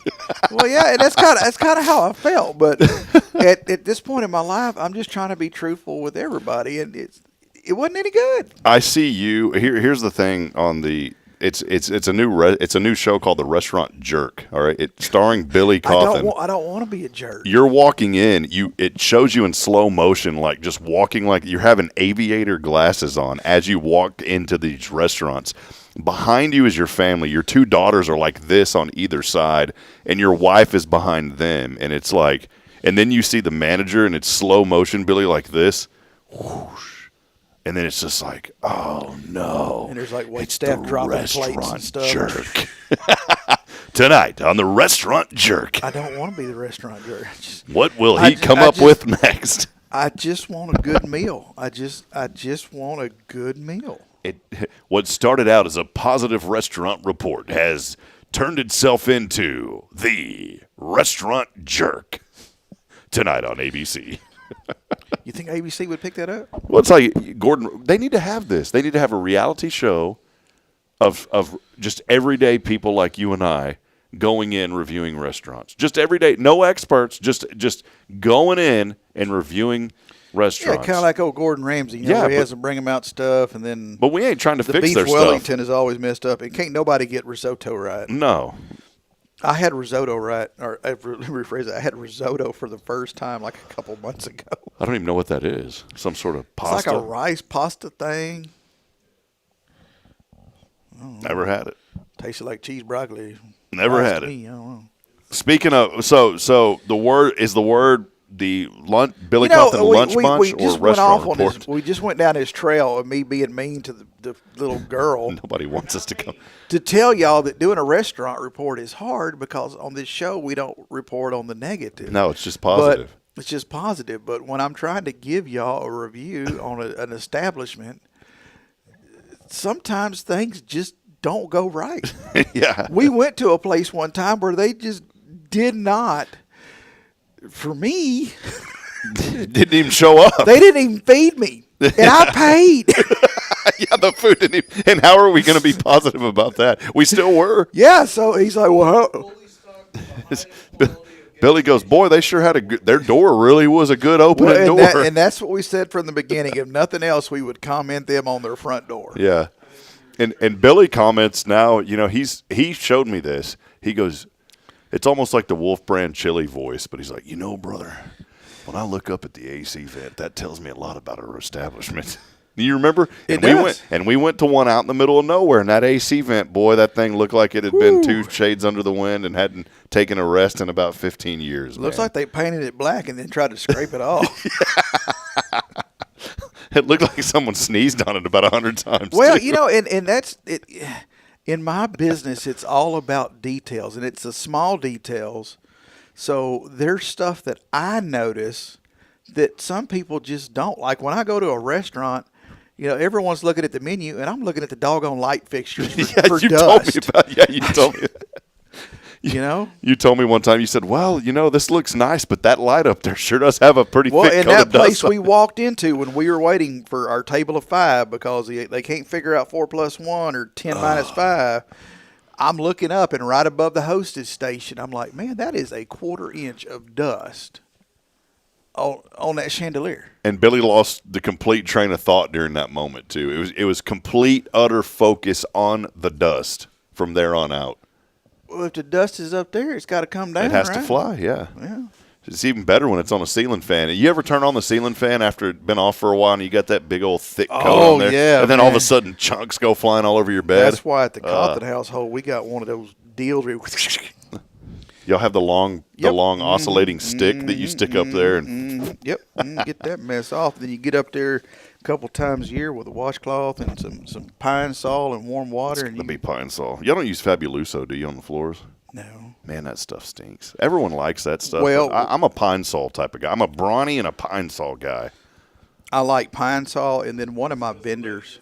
Well, yeah, and that's kind of how I felt. But at this point in my life, I'm just trying to be truthful with everybody, and it wasn't any good. I see you. Here's the thing on the. It's a new show called The Restaurant Jerk. All right, it's starring Billy Coffin. I don't want to be a jerk. You're walking in. It shows you in slow motion, like just walking like you're having aviator glasses on as you walk into these restaurants. Behind you is your family. Your 2 daughters are like this on either side, and your wife is behind them. And it's like, and then you see the manager, and it's slow motion, Billy, like this. Whoosh. And then it's just like, oh no! And there's like wait staff dropping plates and stuff. Jerk. Tonight on the Restaurant Jerk. I don't want to be the restaurant jerk. What will he come up with next? I just want a good meal. I just want a good meal. What started out as a positive restaurant report has turned itself into the Restaurant Jerk. Tonight on ABC. You think ABC would pick that up? Well, it's like, Gordon, they need to have this. They need to have a reality show of just everyday people like you and I going in reviewing restaurants. Just everyday, no experts, just going in and reviewing restaurants. Yeah, kind of like old Gordon Ramsay. He has to bring them out stuff, and then. But we ain't trying to fix their stuff. The beef Wellington is always messed up, and can't nobody get risotto right. No. I had risotto right, or rephrase it. I had risotto for the first time like a couple months ago. I don't even know what that is. Some sort of pasta. It's like a rice pasta thing. Never had it. Tasted like cheese broccoli. Never had it. I don't know. Speaking of, so the word the lunch, Billy Coffin lunch bunch or restaurant report? We just went down this trail of me being mean to the little girl. Nobody wants us to come. To tell y'all that doing a restaurant report is hard, because on this show we don't report on the negative. No, it's just positive. It's just positive. But when I'm trying to give y'all a review on an establishment, sometimes things just don't go right. Yeah. We went to a place one time where they just did not. For me, Didn't even show up. They didn't even feed me, and I paid. Yeah, the food didn't even, and how are we going to be positive about that? We still were. Yeah, so he's like, well, Billy goes, boy, they sure had a good, their door really was a good opening door. And that's what we said from the beginning. If nothing else, we would comment them on their front door. Yeah. And Billy comments now, he showed me this. He goes, it's almost like the Wolf Brand chili voice, but he's like, brother, when I look up at the AC vent, that tells me a lot about our establishment. You remember? We went to one out in the middle of nowhere, and that AC vent, boy, that thing looked like it had been 2 shades under the wind and hadn't taken a rest in about 15 years. Looks like they painted it black and then tried to scrape it off. It looked like someone sneezed on it about 100 times. Well, too. and that's it. In my business, it's all about details, and it's the small details. So there's stuff that I notice that some people just don't. Like when I go to a restaurant, everyone's looking at the menu, and I'm looking at the doggone light fixtures for you dust. You told me. You told me one time, you said, well, this looks nice, but that light up there sure does have a pretty thick in coat that of dust. place we walked into when we were waiting for our table of 5 because they can't figure out 4 + 1 or 10 - 5, I'm looking up, and right above the hostess station, I'm like, man, that is a 1/4 inch of dust on that chandelier. And Billy lost the complete train of thought during that moment, too. It was complete, utter focus on the dust from there on out. Well, if the dust is up there, it's got to come down. It has to right? fly, yeah. Yeah. It's even better when it's on a ceiling fan. You ever turn on the ceiling fan after it's been off for a while and you got that big old thick coat on there? Yeah, and then all of a sudden chunks go flying all over your bed? That's why at the Cawthon household we got one of those deals where y'all have the long oscillating stick that you stick up there. And get that mess off. Then you get up there a couple times a year with a washcloth and some Pine Sol and warm water. It's be Pine Sol. Y'all don't use Fabuloso, do you, on the floors? No. Man, that stuff stinks. Everyone likes that stuff. Well, I'm a Pine Sol type of guy. I'm a Brawny and a Pine Sol guy. I like Pine Sol, and then one of my vendors.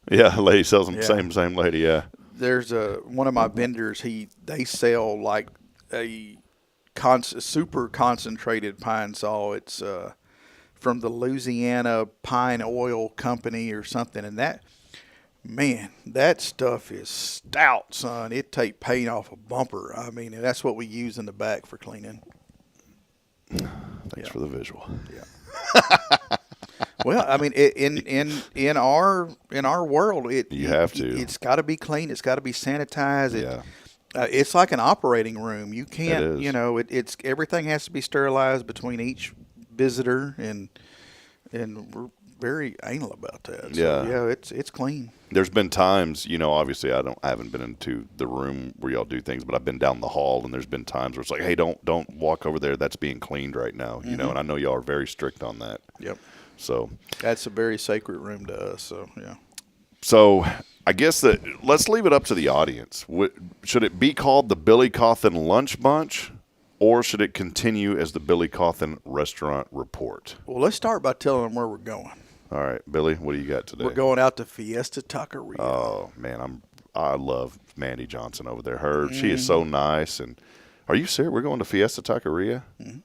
Yeah, lady sells them. Same lady. Yeah. There's one of my vendors. They sell like a super concentrated Pine Sol. It's from the Louisiana Pine Oil Company or something, and that stuff is stout, son. It take paint off a bumper. I mean, that's what we use in the back for cleaning. Thanks for the visual. Yeah. Well, I mean, in our world, you have to. It's got to be clean. It's got to be sanitized. It's like an operating room. You can't, it's everything has to be sterilized between each visitor, and we're very anal about that. So, it's clean. There's been times, obviously I haven't been into the room where y'all do things, but I've been down the hall, and there's been times where it's like, hey, don't walk over there. That's being cleaned right now, and I know y'all are very strict on that. Yep. So that's a very sacred room to us. So yeah. So I guess let's leave it up to the audience. Should it be called the Billy Cawthon Lunch Bunch, or should it continue as the Billy Cawthon Restaurant Report? Well, let's start by telling them where we're going. All right, Billy, what do you got today? We're going out to Fiesta Taqueria. Oh man, I love Mandy Johnson over there. She is so nice. And are you serious? We're going to Fiesta Taqueria? Mm-hmm.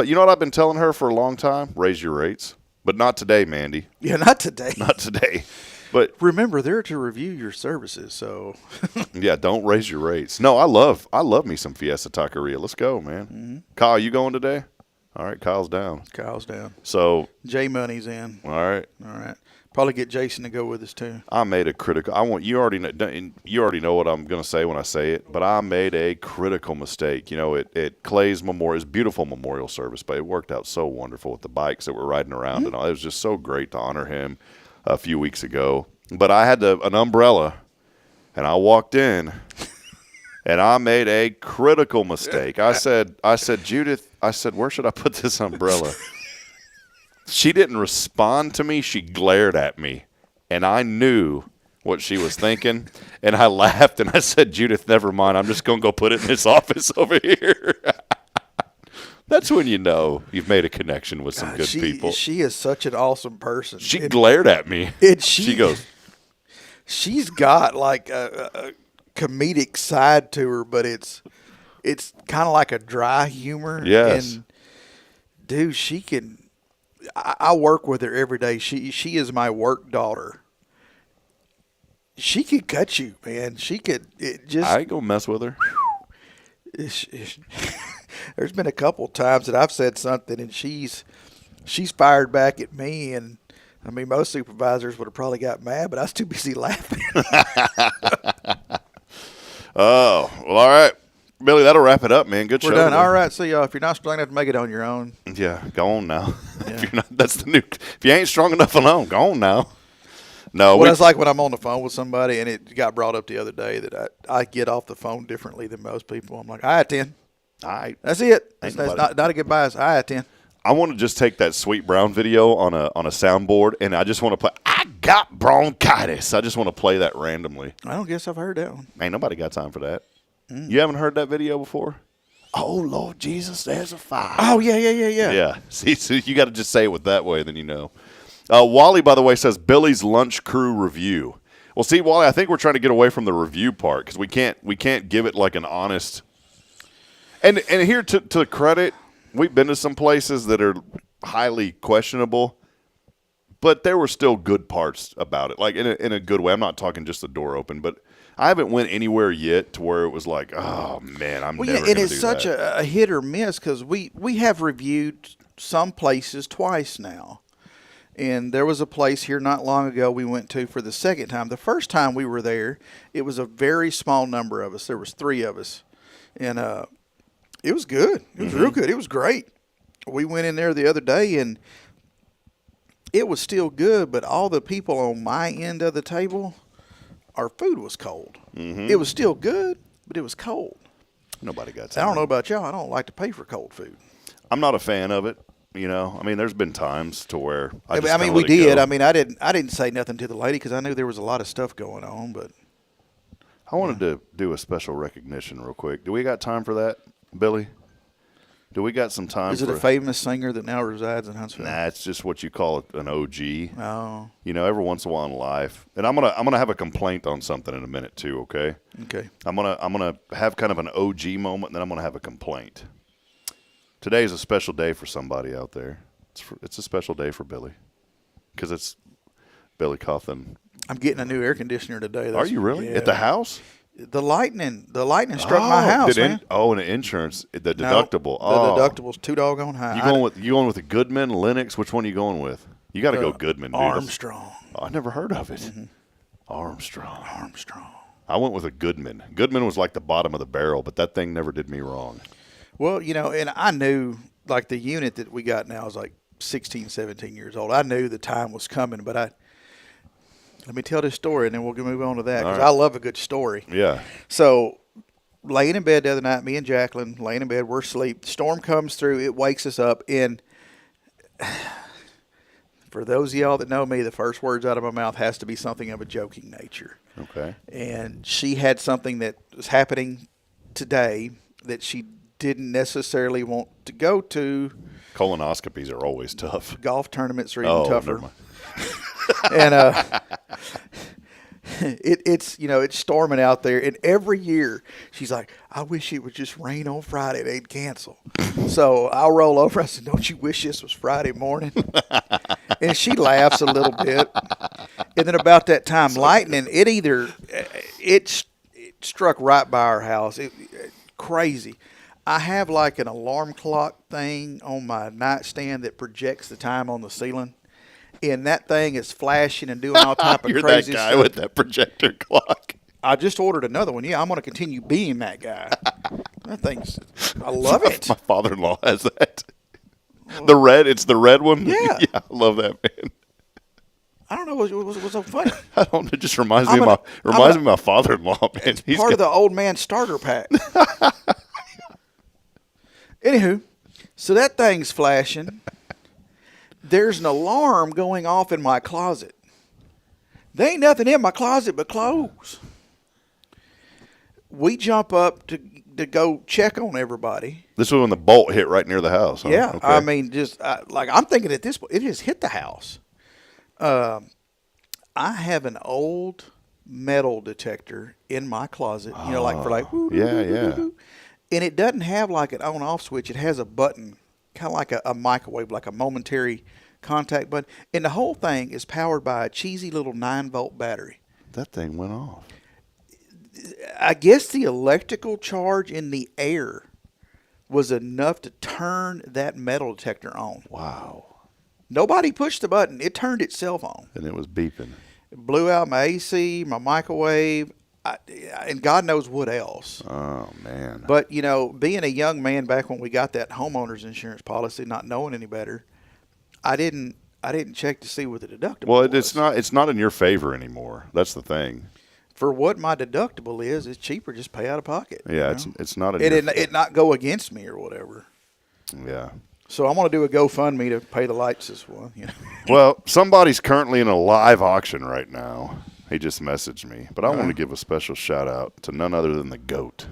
You know what I've been telling her for a long time? Raise your rates. But not today, Mandy. Yeah, not today. Not today. But remember, they're to review your services, so yeah, don't raise your rates. No, I love me some Fiesta Taqueria. Let's go, man. Mm-hmm. Kyle, you going today? All right, Kyle's down. So J Money's in. All right. Probably get Jason to go with us too. I made a critical. You already know what I'm going to say when I say it, but I made a critical mistake. At Clay's memorial, beautiful memorial service, but it worked out so wonderful with the bikes that were riding around, and all. It was just so great to honor him a few weeks ago. But I had an umbrella, and I walked in, and I made a critical mistake. I said, Judith, where should I put this umbrella? She didn't respond to me. She glared at me, and I knew what she was thinking, and I laughed, and I said, Judith, never mind. I'm just going to go put it in this office over here. That's when you know you've made a connection with some good people. She is such an awesome person. She glared at me. She goes. She's got like a comedic side to her, but it's it's kind of like a dry humor. Yes. And dude, she can. I work with her every day. She is my work daughter. She could cut you, man. She could. I ain't gonna mess with her. There's been a couple times that I've said something and she's fired back at me, and I mean most supervisors would have probably got mad, but I was too busy laughing. Oh, well, all right. Billy, that'll wrap it up, man. Good show. We're done. Today. All right. See y'all. If you're not strong enough to make it on your own. Yeah, go on now. If you're not, that's the new. If you ain't strong enough alone, go on now. No, Well, it's like when I'm on the phone with somebody, and it got brought up the other day that I get off the phone differently than most people. I'm like, I attend. All right. That's it. Ain't That's nobody- not a good bias. I attend. I want to just take that Sweet Brown video on a soundboard, and I just want to play. I got bronchitis. I just want to play that randomly. I don't guess I've heard that one. Ain't nobody got time for that. You haven't heard that video before? Oh Lord Jesus, there's a fire. Oh yeah. Yeah. See, so you got to just say it with that way, then you know. Wally, by the way, says Billy's Lunch Crew review. Well, see, Wally, I think we're trying to get away from the review part because we can't give it like an honest. And here to credit, we've been to some places that are highly questionable, but there were still good parts about it, like in a good way. I'm not talking just the door open, but I haven't went anywhere yet to where it was like, oh man, I'm never going to do that. And it's such a hit or miss because we have reviewed some places twice now. And there was a place here not long ago we went to for the second time. The first time we were there, it was a very small number of us. There was 3 of us. And it was good. It was real good. It was great. We went in there the other day, and it was still good, but all the people on my end of the table, our food was cold. It was still good, but it was cold. Nobody got time. I don't know about y'all. I don't like to pay for cold food. I'm not a fan of it. You know, I mean, there's been times to where I mean, we did. I mean, I didn't say nothing to the lady because I knew there was a lot of stuff going on. But I wanted to do a special recognition real quick. Do we got time for that, Billy? Do we got some time? Is it a famous singer that now resides in Huntsville? Nah, it's just what you call it, an OG. Oh, you know, every once in a while in life, and I'm gonna have a complaint on something in a minute too. Okay. Okay. I'm gonna have kind of an OG moment, and then I'm gonna have a complaint. Today is a special day for somebody out there. It's a special day for Billy, because it's Billy Coffin. I'm getting a new air conditioner today. Are you really at the house? The lightning struck my house, man. And the insurance, the deductible. The deductible's too doggone high. You going with the Goodman, Lennox? Which one are you going with? You got to go Goodman, dude. Armstrong. I never heard of it. Armstrong. I went with a Goodman. Goodman was like the bottom of the barrel, but that thing never did me wrong. Well, you know, and I knew, like, the unit that we got now is like 16, 17 years old. I knew the time was coming, but let me tell this story, and then we'll move on to that, because I love a good story. Yeah. So, laying in bed the other night, me and Jacqueline, laying in bed, we're asleep. The storm comes through. It wakes us up, and for those of y'all that know me, the first words out of my mouth has to be something of a joking nature. Okay. And she had something that was happening today that she didn't necessarily want to go to. Colonoscopies are always tough. Golf tournaments are even tougher. Never mind. And it's storming out there, and every year she's like, I wish it would just rain on Friday. They'd cancel. So I'll roll over. I said, don't you wish this was Friday morning? And she laughs a little bit. And then about that time, lightning, it struck right by our house. Crazy. I have like an alarm clock thing on my nightstand that projects the time on the ceiling. And that thing is flashing and doing all type of You're crazy that guy stuff. with that projector clock. I just ordered another one. Yeah, I'm going to continue being that guy. I love it. My father-in-law has that. It's the red one? Yeah. Yeah, I love that, man. I don't know what's so funny. I don't know. It just reminds me of my father-in-law, man. It's part of the old man starter pack. Anywho, so that thing's flashing. There's an alarm going off in my closet. There ain't nothing in my closet but clothes. We jump up to go check on everybody. This was when the bolt hit right near the house. Huh? Yeah, Okay. I mean, I'm thinking at this point, it has hit the house. I have an old metal detector in my closet, for like, yeah. And it doesn't have like an on-off switch. It has a button, kind of like a microwave, like a momentary contact button. And the whole thing is powered by a cheesy little 9-volt battery. That thing went off. I guess the electrical charge in the air was enough to turn that metal detector on. Wow. Nobody pushed the button. It turned itself on. And it was beeping. It blew out my AC, my microwave, and God knows what else. Oh, man. But, you know, being a young man back when we got that homeowner's insurance policy, not knowing any better, I didn't check to see what the deductible was. Well, it's not in your favor anymore. That's the thing. For what my deductible is, it's cheaper just pay out of pocket. Yeah, it's not in it not go against me or whatever. Yeah. So I'm going to do a GoFundMe to pay the lights this one. You know? Well, somebody's currently in a live auction right now. He just messaged me. But I want to give a special shout out to none other than the GOAT,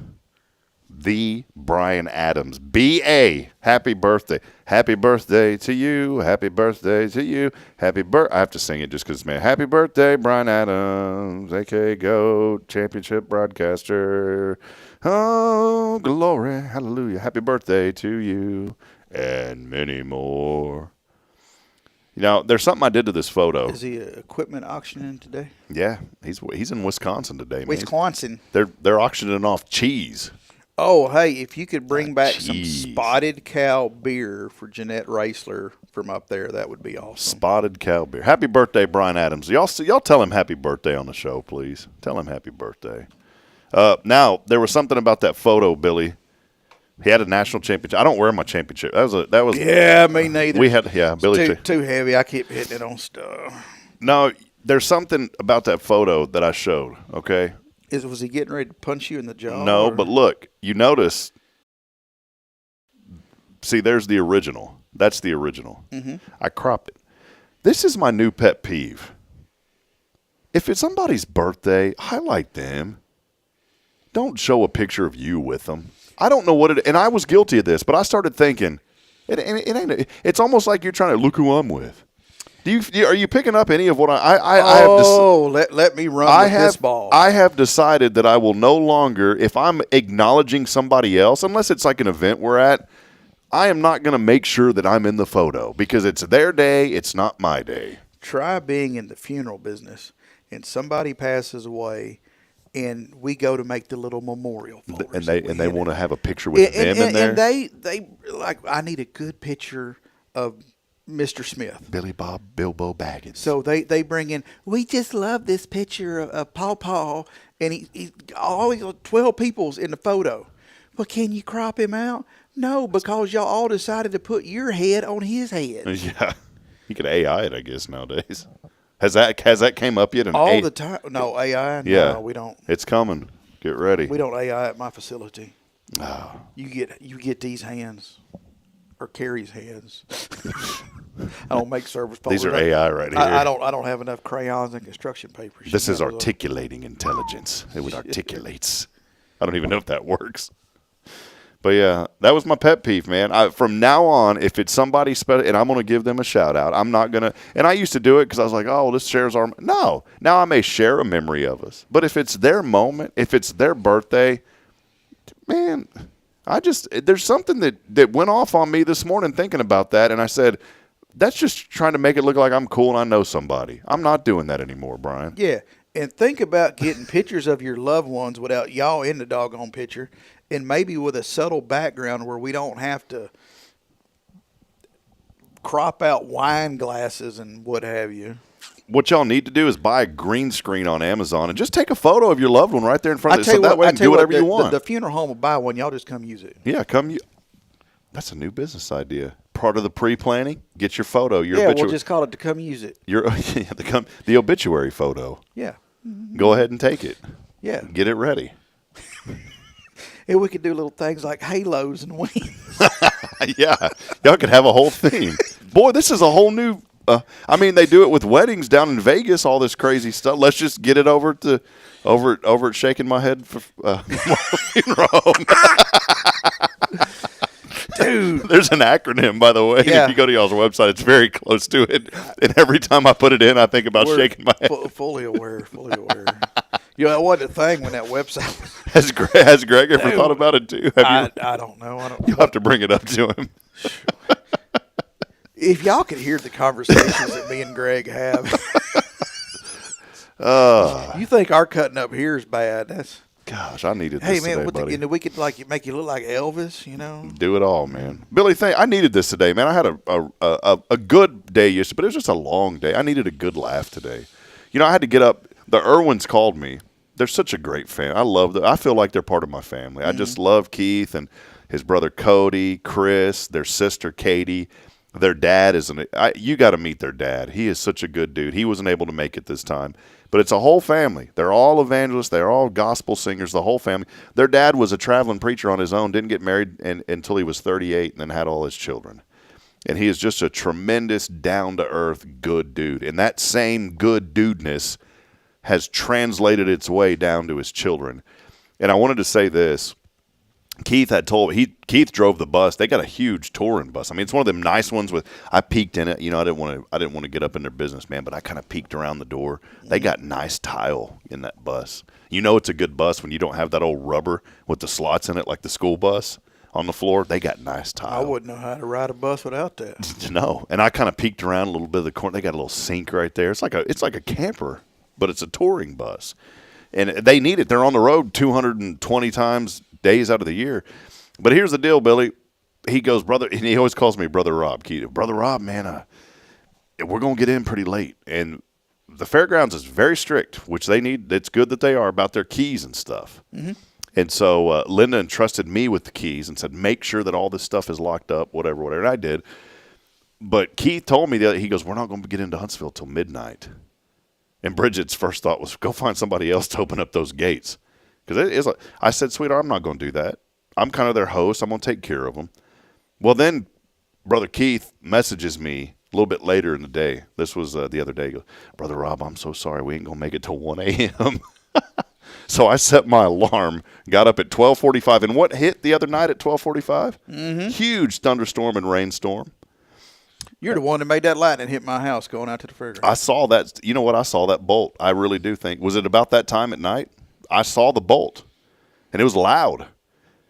the Brian Adams. B.A. Happy birthday. Happy birthday to you. Happy birthday to you. I have to sing it just because, man. Happy birthday, Brian Adams, a.k.a. GOAT, championship broadcaster. Oh, glory. Hallelujah. Happy birthday to you. And many more. You know, there's something I did to this photo. Is he equipment auctioning today? Yeah, he's in Wisconsin today. Man. Wisconsin. They're auctioning off cheese. Oh, hey, if you could bring back some Spotted Cow beer for Jeanette Raisler from up there, that would be awesome. Spotted Cow beer. Happy birthday, Brian Adams. Y'all tell him happy birthday on the show, please. Tell him happy birthday. Now, there was something about that photo, Billy. He had a national championship. I don't wear my championship. That was. Yeah, me neither. We had Billy it's too heavy. I keep hitting it on stuff. No, there's something about that photo that I showed. Okay. Was he getting ready to punch you in the jaw? No, but look, you notice. See, there's the original. That's the original. Mm-hmm. I cropped it. This is my new pet peeve. If it's somebody's birthday, highlight them. Don't show a picture of you with them. I don't know what it, and I was guilty of this, but I started thinking, it ain't. It's almost like you're trying to look who I'm with. Are you picking up any of what I have? Let me run with this ball. I have decided that I will no longer, if I'm acknowledging somebody else, unless it's like an event we're at, I am not going to make sure that I'm in the photo because it's their day. It's not my day. Try being in the funeral business and somebody passes away. And we go to make the little memorial for us. And they want to have a picture with them in there? And they like, I need a good picture of Mr. Smith. Billy Bob Bilbo Baggins. So they bring in, we just love this picture of Paul. And he always 12 people's in the photo. Well, can you crop him out? No, because y'all all decided to put your head on his head. Yeah. You could AI it, I guess, nowadays. Has that came up yet? All the time? No, AI? Yeah. No, we don't. It's coming. Get ready. We don't AI at my facility. Oh. You get these hands, or Carrie's hands. I don't make service. These are AI right here. I don't have enough crayons and construction paper. This is articulating intelligence. It articulates. I don't even know if that works. But, yeah, that was my pet peeve, man. From now on, if it's somebody special, and I'm going to give them a shout-out, I'm not going to – and I used to do it because I was like, oh, this shares our – no. Now I may share a memory of us. But if it's their moment, if it's their birthday, man, there's something that went off on me this morning thinking about that, and I said, that's just trying to make it look like I'm cool and I know somebody. I'm not doing that anymore, Brian. Yeah, and think about getting pictures of your loved ones without y'all in the doggone picture. And maybe with a subtle background where we don't have to crop out wine glasses and what have you. What y'all need to do is buy a green screen on Amazon and just take a photo of your loved one right there in front of you. So that way you can do whatever you want. The funeral home will buy one. Y'all just come use it. Yeah, that's a new business idea. Part of the pre-planning, get your photo. We'll just call it to come use it. The obituary photo. Yeah. Go ahead and take it. Yeah. Get it ready. And we could do little things like halos and wings. Yeah. Y'all could have a whole theme. Boy, this is a whole new they do it with weddings down in Vegas, all this crazy stuff. Let's just get it over at Shaking My Head for funeral home. Dude. There's an acronym, by the way. Yeah. If you go to y'all's website, it's very close to it. And every time I put it in, I think about shaking my head. Fully aware. You know, that wasn't a thing when that website was. Has Greg ever thought about it too? I don't know. You'll have to bring it up to him. If y'all could hear the conversations that me and Greg have. You think our cutting up here is bad. That's. Gosh, I needed this Hey, man, today, buddy. we could make you look like Elvis, you know? Do it all, man. Billy, I needed this today, man. I had a good day yesterday, but it was just a long day. I needed a good laugh today. You know, I had to get up. The Irwins called me. They're such a great fan. I love them. I feel like they're part of my family. I just love Keith and his brother Cody, Chris, their sister Katie. Their dad you got to meet their dad. He is such a good dude. He wasn't able to make it this time. But it's a whole family. They're all evangelists. They're all gospel singers, the whole family. Their dad was a traveling preacher on his own, didn't get married until he was 38 and then had all his children. And he is just a tremendous, down-to-earth, good dude. And that same good dudeness has translated its way down to his children. And I wanted to say this. Keith drove the bus. They got a huge touring bus. I mean, it's one of them nice ones I peeked in it. You know, I didn't want to get up in their business, man, but I kind of peeked around the door. They got nice tile in that bus. You know it's a good bus when you don't have that old rubber with the slots in it like the school bus on the floor. They got nice tile. I wouldn't know how to ride a bus without that. No. And I kind of peeked around a little bit of the corner. They got a little sink right there. It's like a camper, but it's a touring bus. And they need it. They're on the road 220 times days out of the year. But here's the deal, Billy. He goes, brother, and he always calls me Brother Rob. Brother Rob, man, we're going to get in pretty late. And the fairgrounds is very strict, which they need. It's good that they are about their keys and stuff. Mm-hmm. And so Linda entrusted me with the keys and said, make sure that all this stuff is locked up, whatever. And I did. But Keith told me he goes, we're not going to get into Huntsville till midnight. And Bridget's first thought was, go find somebody else to open up those gates. Because I said, sweetheart, I'm not going to do that. I'm kind of their host. I'm going to take care of them. Well, then Brother Keith messages me a little bit later in the day. This was the other day. He goes, Brother Rob, I'm so sorry. We ain't going to make it till 1 a.m. So I set my alarm, got up at 12:45. And what hit the other night at 12:45? Mm-hmm. Huge thunderstorm and rainstorm. You're the one that made that lightning hit my house going out to the fairground. I saw that. You know what? I saw that bolt. I really do think. Was it about that time at night? I saw the bolt, and it was loud.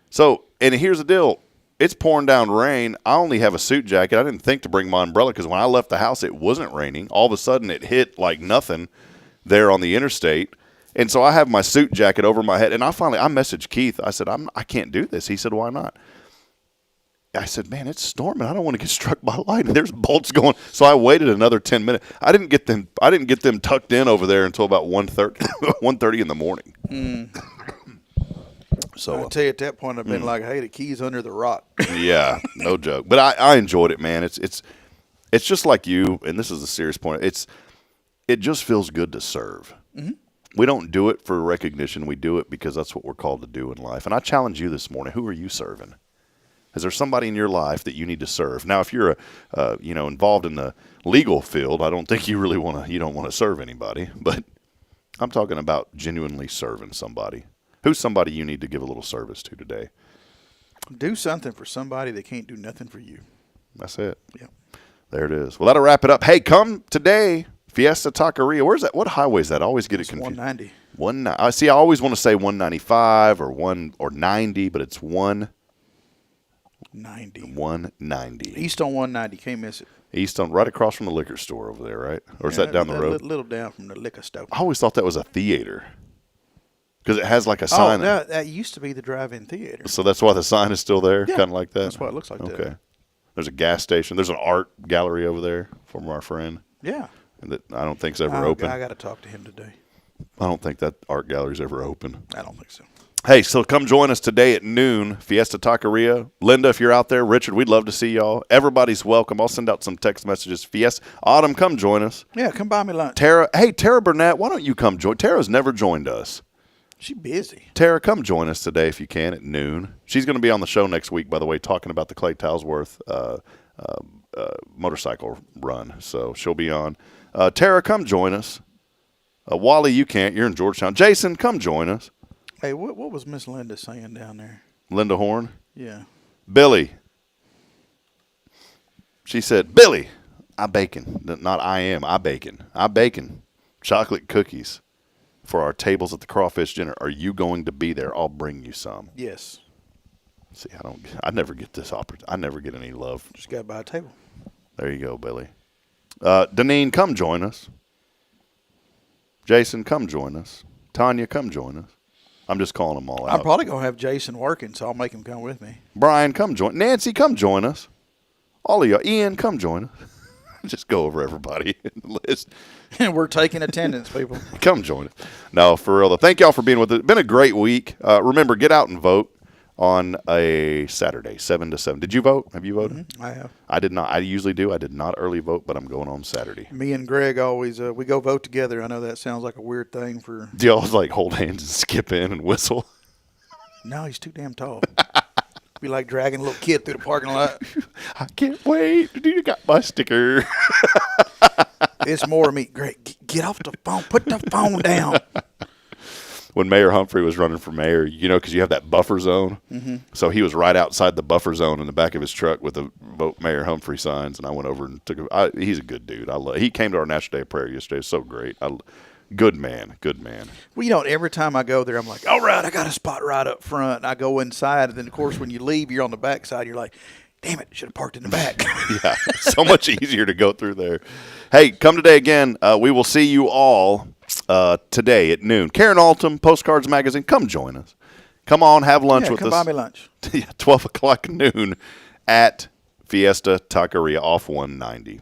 So, and here's the deal. It's pouring down rain. I only have a suit jacket. I didn't think to bring my umbrella because when I left the house, it wasn't raining. All of a sudden, it hit like nothing there on the interstate. And so I have my suit jacket over my head. And I messaged Keith. I said, I can't do this. He said, why not? I said, man, it's storming. I don't want to get struck by lightning. There's bolts going. So I waited another 10 minutes. I didn't get them tucked in over there until about 1:30 in the morning. Mm. So I tell you, at that point, I've been like, hey, the key's under the rock. Yeah, no joke. But I enjoyed it, man. It's just like you, and this is a serious point. It just feels good to serve. Mm-hmm. We don't do it for recognition. We do it because that's what we're called to do in life. And I challenge you this morning. Who are you serving? Is there somebody in your life that you need to serve? Now, if you're involved in the legal field, I don't think you really you don't want to serve anybody. But I'm talking about genuinely serving somebody. Who's somebody you need to give a little service to today? Do something for somebody that can't do nothing for you. That's it. Yeah. There it is. Well, that'll wrap it up. Hey, come today, Fiesta Taqueria. Where's that? What highway is that? I always get it confused. 190. I see. I always want to say 195 or 90, but it's 190. 190. East on 190. Can't miss it. East on, right across from the liquor store over there, right? Or is that down the road? A little down from the liquor store. I always thought that was a theater because it has like a sign. Oh, no, that used to be the drive-in theater. So that's why the sign is still there, kind of like that? That's why it looks like that. Okay. There's a gas station. There's an art gallery over there from our friend. Yeah. That I don't think's ever open. I got to talk to him today. I don't think that art gallery's ever open. I don't think so. Hey, so come join us today at noon, Fiesta Taqueria. Linda, if you're out there, Richard, we'd love to see y'all. Everybody's welcome. I'll send out some text messages. Fiesta. Autumn, come join us. Yeah, come buy me lunch. Tara Burnett, why don't you come join? Tara's never joined us. She's busy. Tara, come join us today if you can at noon. She's going to be on the show next week, by the way, talking about the Clay Talsworth motorcycle run. So she'll be on. Tara, come join us. Wally, you can't. You're in Georgetown. Jason, come join us. Hey, what was Miss Linda saying down there? Linda Horn? Yeah. Billy. She said, Billy, I bacon. Not I am. I bacon. I bacon. Chocolate cookies for our tables at the crawfish dinner. Are you going to be there? I'll bring you some. Yes. See, I never get this opportunity. I never get any love. Just got to buy a table. There you go, Billy. Deneen, come join us. Jason, come join us. Tanya, come join us. I'm just calling them all out. I'm probably going to have Jason working, so I'll make him come with me. Brian, come join. Nancy, come join us. All of y'all. Ian, come join us. Just go over everybody in the list. And we're taking attendance, people. Come join us. No, for real, though. Thank y'all for being with us. It's been a great week. Remember, get out and vote on a Saturday, 7 to 7. Did you vote? Have you voted? Mm-hmm. I have. I did not. I usually do. I did not early vote, but I'm going on Saturday. Me and Greg always, we go vote together. I know that sounds like a weird thing for... Do y'all like hold hands and skip in and whistle? No, he's too damn tall. Be like dragging a little kid through the parking lot. I can't wait. You got my sticker. It's more of me. Greg, get off the phone. Put the phone down. When Mayor Humphrey was running for mayor, because you have that buffer zone. Mm-hmm. So he was right outside the buffer zone in the back of his truck with the Vote Mayor Humphrey signs, and I went over and took him. He's a good dude. He came to our National Day of Prayer yesterday. It's so great. Good man. Well, every time I go there, I'm like, all right, I got a spot right up front. I go inside, and then, of course, when you leave, you're on the back side. You're like, damn it, should have parked in the back. Yeah, so much easier to go through there. Hey, come today again. We will see you all today at noon. Karen Altum, Postcards Magazine, come join us. Come on, have lunch with us. Come buy me lunch. 12 o'clock noon at Fiesta Taqueria off 190.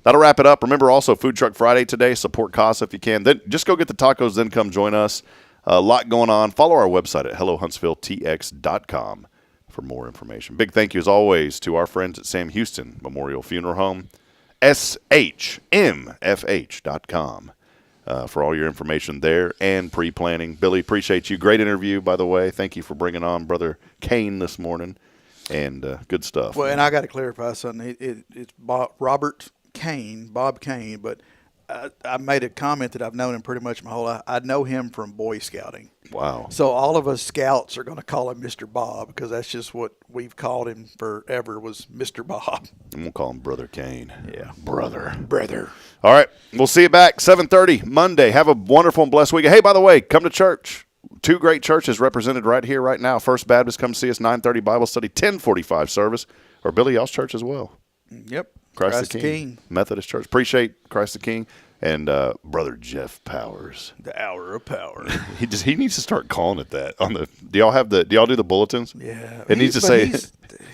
That'll wrap it up. Remember also Food Truck Friday today. Support CASA if you can. Then just go get the tacos, then come join us. A lot going on. Follow our website at hellohuntsvilletx.com for more information. Big thank you, as always, to our friends at Sam Houston Memorial Funeral Home, SHMFH.com for all your information there and pre-planning. Billy, appreciate you. Great interview, by the way. Thank you for bringing on Brother Kane this morning. And good stuff. Well, and I got to clarify something. It's Bob Kane, but I made a comment that I've known him pretty much my whole life. I know him from Boy Scouting. Wow. So all of us scouts are going to call him Mr. Bob because that's just what we've called him forever was Mr. Bob. And we'll call him Brother Kane. Yeah. Brother. All right. We'll see you back 7:30 Monday. Have a wonderful and blessed week. Hey, by the way, come to church. 2 great churches represented right here, right now. First Baptist, come see us, 9:30 Bible study, 10:45 service. Or Billy, y'all's church as well. Yep. Christ the King. Methodist Church. Appreciate Christ the King. And Brother Jeff Powers. The Hour of Power. He needs to start calling it that. Do y'all do the bulletins? Yeah. It needs to say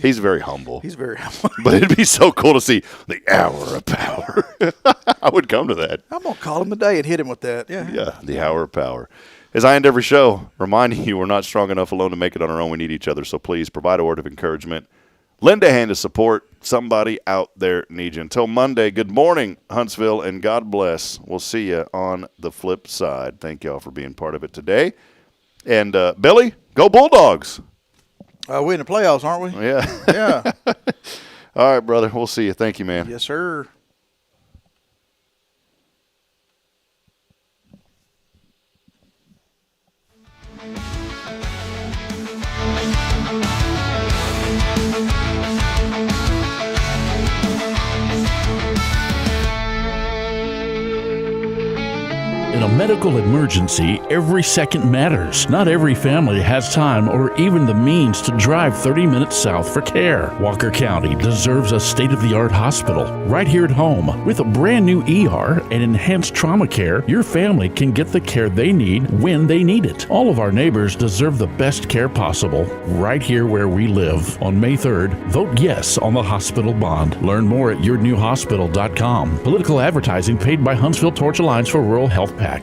he's very humble. He's very humble. But it'd be so cool to see the Hour of Power. I would come to that. I'm going to call him today and hit him with that. Yeah. Yeah, the Hour of Power. As I end every show, reminding you we're not strong enough alone to make it on our own. We need each other. So please provide a word of encouragement. Lend a hand of support. Somebody out there needs you. Until Monday, good morning, Huntsville, and God bless. We'll see you on the flip side. Thank y'all for being part of it today. And, Billy, go Bulldogs. We're in the playoffs, aren't we? Yeah. Yeah. All right, brother. We'll see you. Thank you, man. Yes, sir. In a medical emergency, every second matters. Not every family has time or even the means to drive 30 minutes south for care. Walker County deserves a state-of-the-art hospital right here at home. With a brand new ER and enhanced trauma care, your family can get the care they need when they need it. All of our neighbors deserve the best care possible right here where we live. On May 3rd, vote yes on the hospital bond. Learn more at yournewhospital.com. Political advertising paid by Huntsville Torch Alliance for Rural Health PAC.